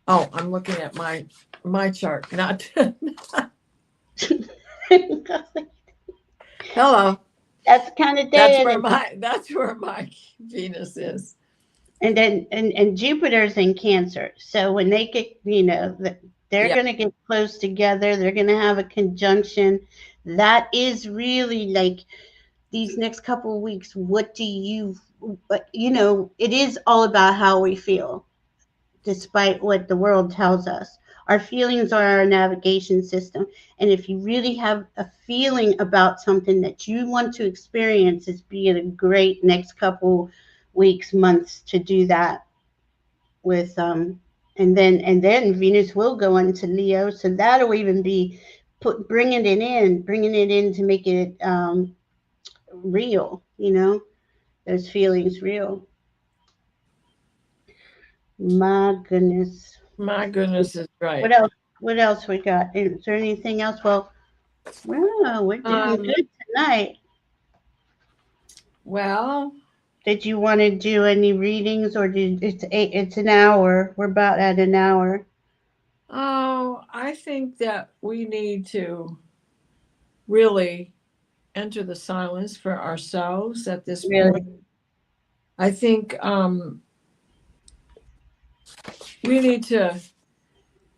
Oh, I'm looking at my chart, not hello. That's the kind of That's day it where is. my Venus is. And then and Jupiter's in Cancer. So when they get, they're Yeah. going to get close together. They're going to have a conjunction. That is really like these next couple of weeks. What do you, but it is all about how we feel, despite what the world tells us. Our feelings are our navigation system. And if you really have a feeling about something that you want to experience, it's being a great next couple weeks, months to do that with and then Venus will go into Leo, so that'll even be bringing it in to make it real, those feelings real. My goodness. My goodness is What right. else? What else we got? Is there anything else? Well, we're doing Um, good tonight. well, Did you want to do any readings, or it's an hour? We're about at an hour. Oh, I think that we need to really enter the silence for ourselves at this point. Really? I think we need to.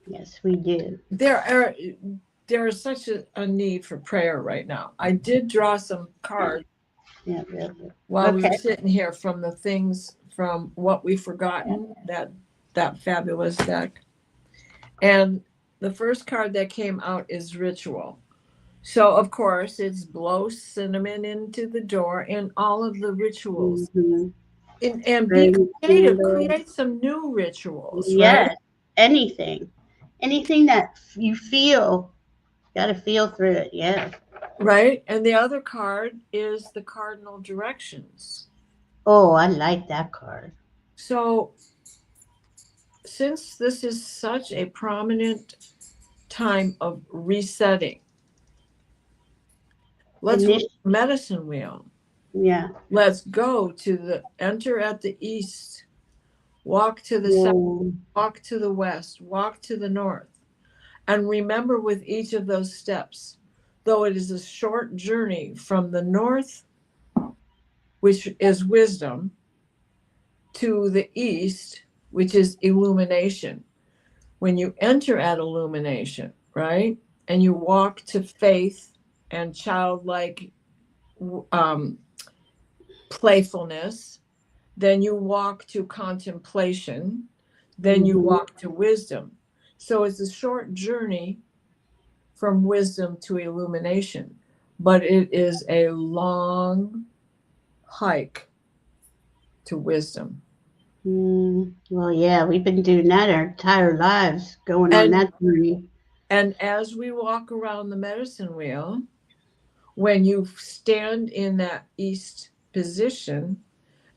Yes, we do. There are there is such a need for prayer right now. I did draw some cards Yeah, yeah, yeah. while we were Okay. sitting here from the things from what we've forgotten, that fabulous deck. And the first card that came out is ritual. So of course it's blow cinnamon into the door and all of the rituals. Mm-hmm. And be Burn creative, candles. create some new rituals, right? Yes. Anything. Anything that you feel. Got to feel through it. Yeah. Right? And the other card is the cardinal directions. Oh, I like that card. So since this is such a prominent time of resetting, let's roll Initial. the medicine wheel. Yeah. Let's go to the enter at the east, walk to the south, Whoa. walk to the west, walk to the north. And remember with each of those steps, though it is a short journey from the north, which is wisdom, to the east, which is illumination. When you enter at illumination, right, and you walk to faith and childlike um, playfulness, then you walk to contemplation, then you Mm-hmm. walk to wisdom. So it's a short journey from wisdom to illumination, but it is a long hike to wisdom. Well, yeah, we've been doing that our entire lives, going on And that journey. as we walk around the medicine wheel, when you stand in that east position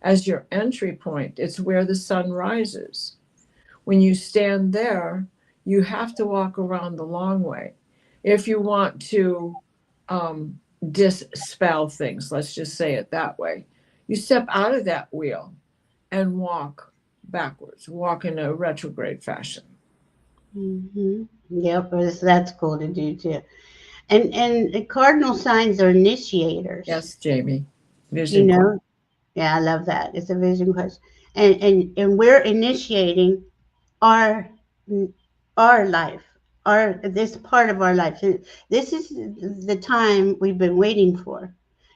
as your entry point, it's where the sun rises. When you stand there, you have to walk around the long way. If you want to um, dispel things, let's just say it that way, you step out of that wheel and walk backwards, walk in a retrograde fashion. Mm-hmm. Yep, that's cool to do too. And the cardinal signs are initiators. Yes, Jamie. You Vision. know, yeah, I love that. It's a vision quest, and we're initiating our our life, our this part of our life. This is the time we've been waiting for.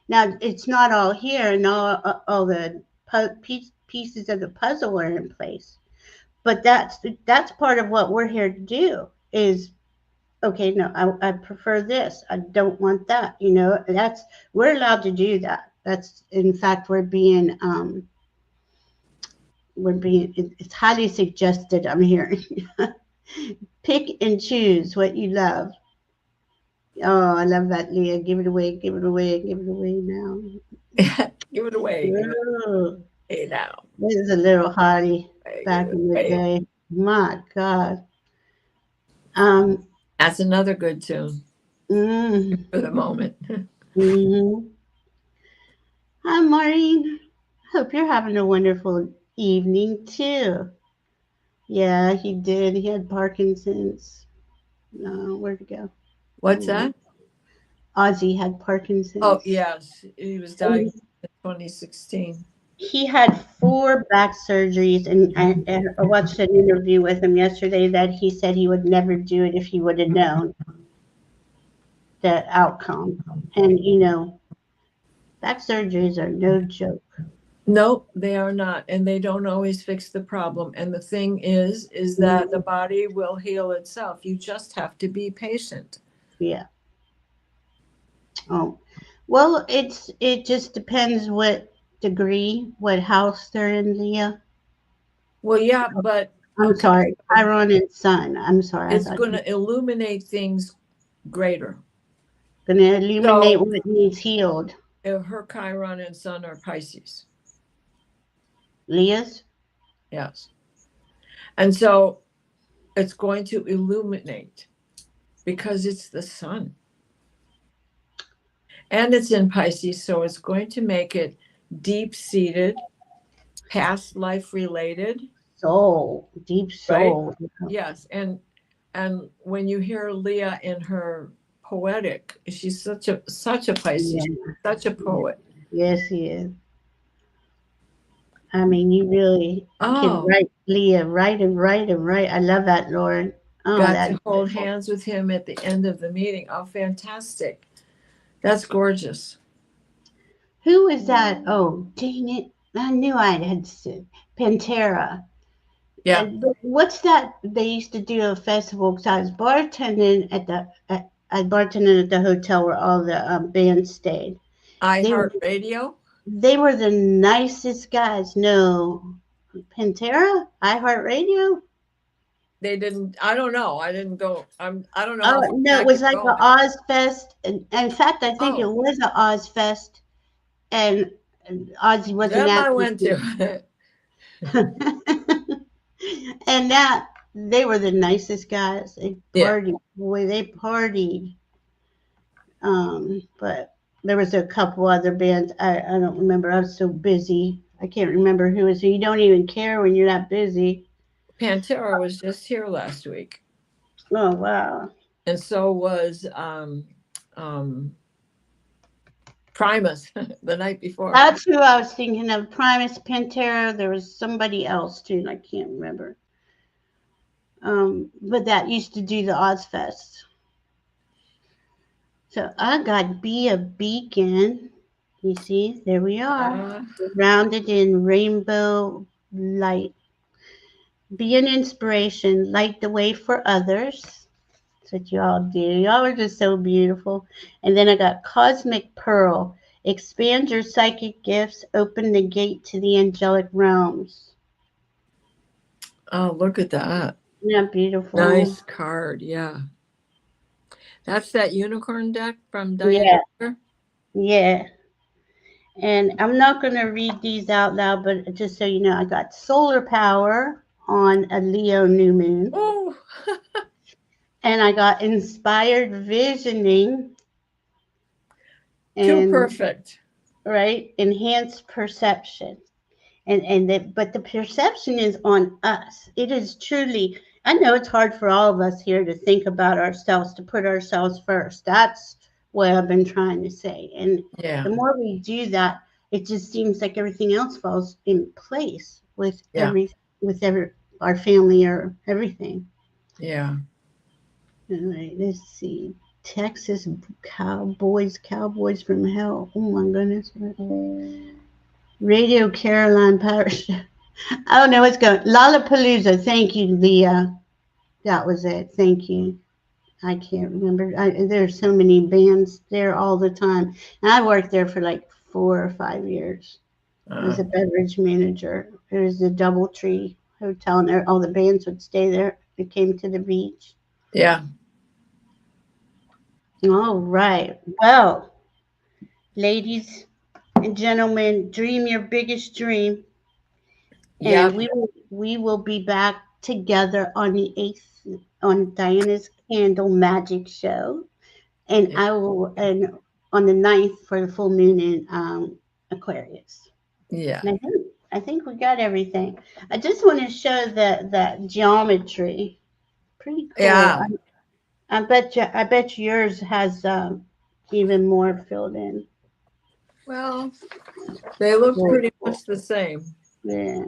Now it's not all here, and all the pieces of the puzzle are in place. But that's part of what we're here to do. Is okay. No, I prefer this. I don't want that. That's we're allowed to do that. That's in fact it's highly suggested. I'm hearing. Pick and choose what you love. Oh, I love that, Leah. Give it away, give it away, give it away now. Give it away. Give it Oh, away now. this is a little hottie Give back it in the away. day. My God. Um, That's another good tune mm, for the moment. hmm Hi, Maureen. Hope you're having a wonderful evening too. Yeah, he did. He had Parkinson's. Where'd it go? What's Oh, that? Ozzy had Oh, Parkinson's. yes. He was And diagnosed in 2016. he had 4 back surgeries, and I watched an interview with him yesterday that he said he would never do it if he would have known the outcome. And back surgeries are no joke. No, they are not, and they don't always fix the problem. And the thing is that the body will heal itself. You just have to be patient. Yeah. Oh, well, it just depends what degree, what house they're in, Leah. Well, yeah, but I'm okay, sorry, Chiron and Sun. I'm sorry, I it's thought going you to illuminate things greater. were gonna illuminate So what needs healed. her Chiron and Sun are Pisces. Leah's. Yes. And so it's going to illuminate because it's the sun. And it's in Pisces, so it's going to make it deep-seated, past life related, Soul, deep right? soul. Yes, and when you hear Leah in her poetic, she's such a Pisces, Yeah, such a yeah. poet. Yes, he is. I mean, you really can Oh, write, Leah, write and write and write. I love that, Lauren. Oh, got that's to hold beautiful. hands with him at the end of the meeting. Oh, fantastic. That's gorgeous. Who is that? Oh, dang it. I knew I had said Pantera. Yeah, And what's that? They used to do a festival because I was bartending I bartended at the hotel where all the bands stayed. They were iHeartRadio. they were the nicest guys. No, Pantera, iHeartRadio. They didn't, I don't know. I didn't go. I don't know Oh how far no, it back was you like go, an but Oz Fest. And in fact, I think it oh, was an Oz Fest, and Ozzy wasn't them I at went the to. and that they were the nicest guys. They Yeah. partied, boy, they partied. But there was a couple other bands. I don't remember. I was so busy. I can't remember who was. You don't even care when you're that busy. Pantera was just here last week. Oh wow. And so was um, Primus the night before. That's who I was thinking of. Primus, Pantera. There was somebody else too, and I can't remember. But that used to do the Ozfest. So I got Be a Beacon. You see, there we are. Uh, Surrounded in rainbow light. Be an inspiration. Light the way for others. That's what y'all do. Y'all are just so beautiful. And then I got Cosmic Pearl. Expand your psychic gifts. Open the gate to the angelic realms. oh, look at that. Isn't that beautiful? Nice card. Yeah. That's that unicorn deck from Diane Yeah, Weaver. yeah. And I'm not going to read these out loud, but just so you know, I got solar power on a Leo new moon, Oh, and I got inspired visioning too and perfect. right enhanced perception. But the perception is on us. It is truly. I know it's hard for all of us here to think about ourselves, to put ourselves first. That's what I've been trying to say. And Yeah. the more we do that, it just seems like everything else falls in place Yeah. with every our family or everything. Yeah. All right, let's see. Texas Cowboys from hell. Oh my goodness. Radio Caroline Parish. I don't know what's going. Lollapalooza. Thank you, Leah. That was it. Thank you. I can't remember. There's so many bands there all the time, and I worked there for like 4 or 5 years. I was Uh, a beverage manager. There was the DoubleTree Hotel, and all the bands would stay there. They came to the beach. yeah. All right. Well, ladies and gentlemen, dream your biggest dream, and Yep. we will be back together on the 8th on Diana's Candle Magic Show, and Yeah. I will and on the 9th for the full moon in Aquarius. Yeah. And I think we got everything. I just want to show that geometry. Pretty cool. Yeah. I bet yours has even more filled in. Well, they look Very pretty cool. much the same. Yeah.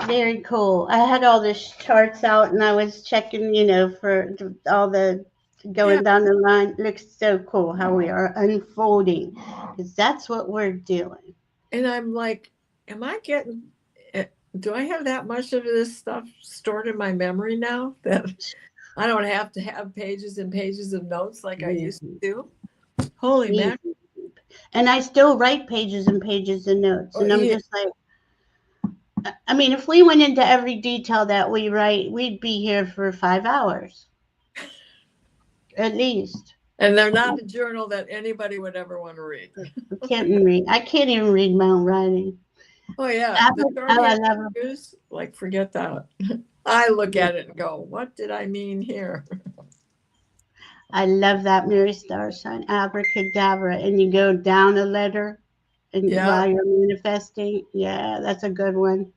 Very cool. I had all the charts out and I was checking, for all the Yeah. going down the line. Looks so cool how we are unfolding because that's what we're doing. And I'm like, am I getting, eh, do I have that much of this stuff stored in my memory now that I don't have to have pages and pages of notes like I used Mhm. to do? Holy Easy. man. And I still write pages and pages of notes. Oh, And I'm yeah. just like, I mean, if we went into every detail that we write, we'd be here for 5 hours at least. And they're not a journal that anybody would ever want to read. I can't even read my own writing. Oh, yeah. The Oh, I shorthand love I use, like, forget that. I look at it and go, what did I mean here? I love that Mary Star sign, abracadabra, and you go down a letter. and Yeah. while you're manifesting. Yeah, that's a good one.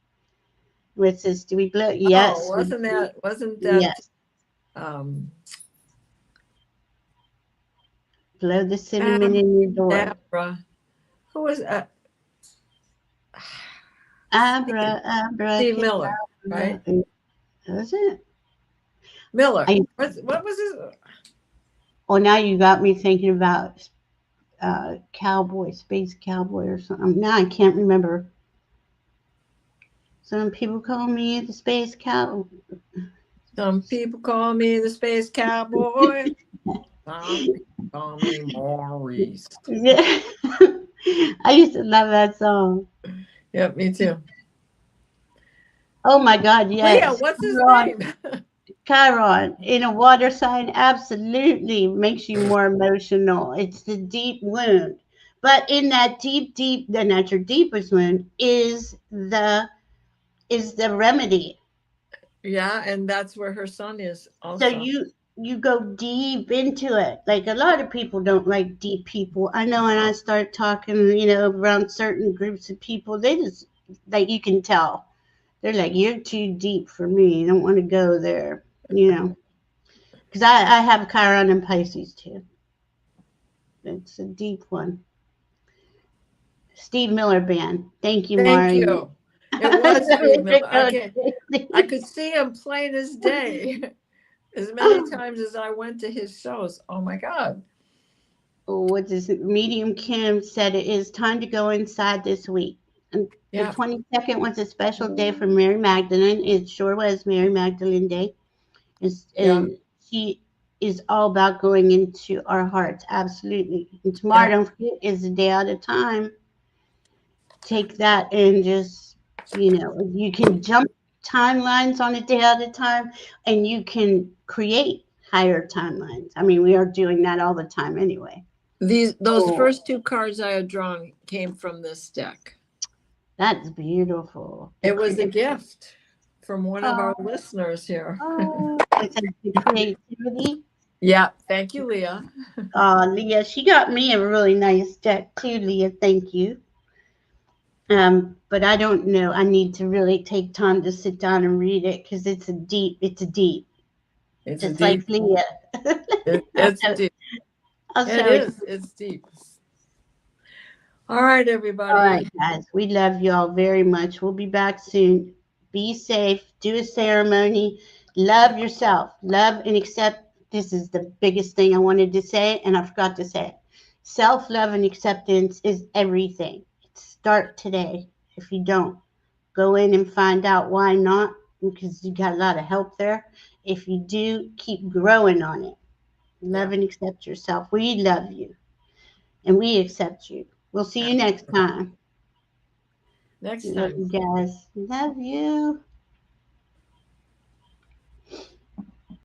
Which is, do we blow? Oh, Yes, we do. wasn't that Yes, um blow the cinnamon Ab- in your door. Abra? Who was Abra, abra, Steve Miller, right? cadabra. Was it? Miller. I, What was his oh, now you got me thinking about cowboy, space cowboy or something. Now I can't remember. Some people call me the space cow. some people call me the space cowboy. Some people call me Maurice. Yeah. I used to love that song. Yep, me too. Oh my God, Leah, yes. what's his Chiron, name? Chiron in a water sign absolutely makes you more emotional. It's the deep wound. But in that deep, then at your deepest wound is the remedy. Yeah, and that's where her son is So also. you go deep into it. Like a lot of people don't like deep people. I know when I start talking, around certain groups of people, they just like you can tell. They're like, you're too deep for me. You don't want to go there, Because I have Chiron and Pisces too. It's a deep one. Steve Miller Band. Thank you, Thank Mari. you. It was So Steve we Miller. could go I crazy. could see him plain as day. As many times as I went to his shows. Oh my God. What is it? Medium Kim said it is time to go inside this week. And the Yeah. 22nd was a special day for Mary Magdalene. It sure was Mary Magdalene Day. Yeah. And she is all about going into our hearts. Absolutely. And tomorrow, Yeah. don't forget, is a day at a time. Take that and just, you can jump timelines on a day at a time and you can create higher timelines. I mean, we are doing that all the time anyway. Those Oh, first two cards I had drawn came from this deck. that's beautiful. It was a gift from one of our Oh, listeners here. it says the creativity. Yeah. Thank you, Leah. Leah, she got me a really nice deck too, Leah. Thank you. But I don't know. I need to really take time to sit down and read it because it's a deep. It's a Just like deep. Leah. I'll It's show, deep. I'll It show it. is. It's deep. All right, All right, everybody. guys. We love y'all very much. We'll be back soon. Be safe. Do a ceremony. Love yourself. Love and accept. This is the biggest thing I wanted to say, and I forgot to say it. Self love and acceptance is everything. Start today. If you don't, go in and find out why not, because you got a lot of help there. If you do, keep growing on it. Love Yeah. and accept yourself. We love you, and we accept you. We'll see you next time. Next Love time. you guys. Love you.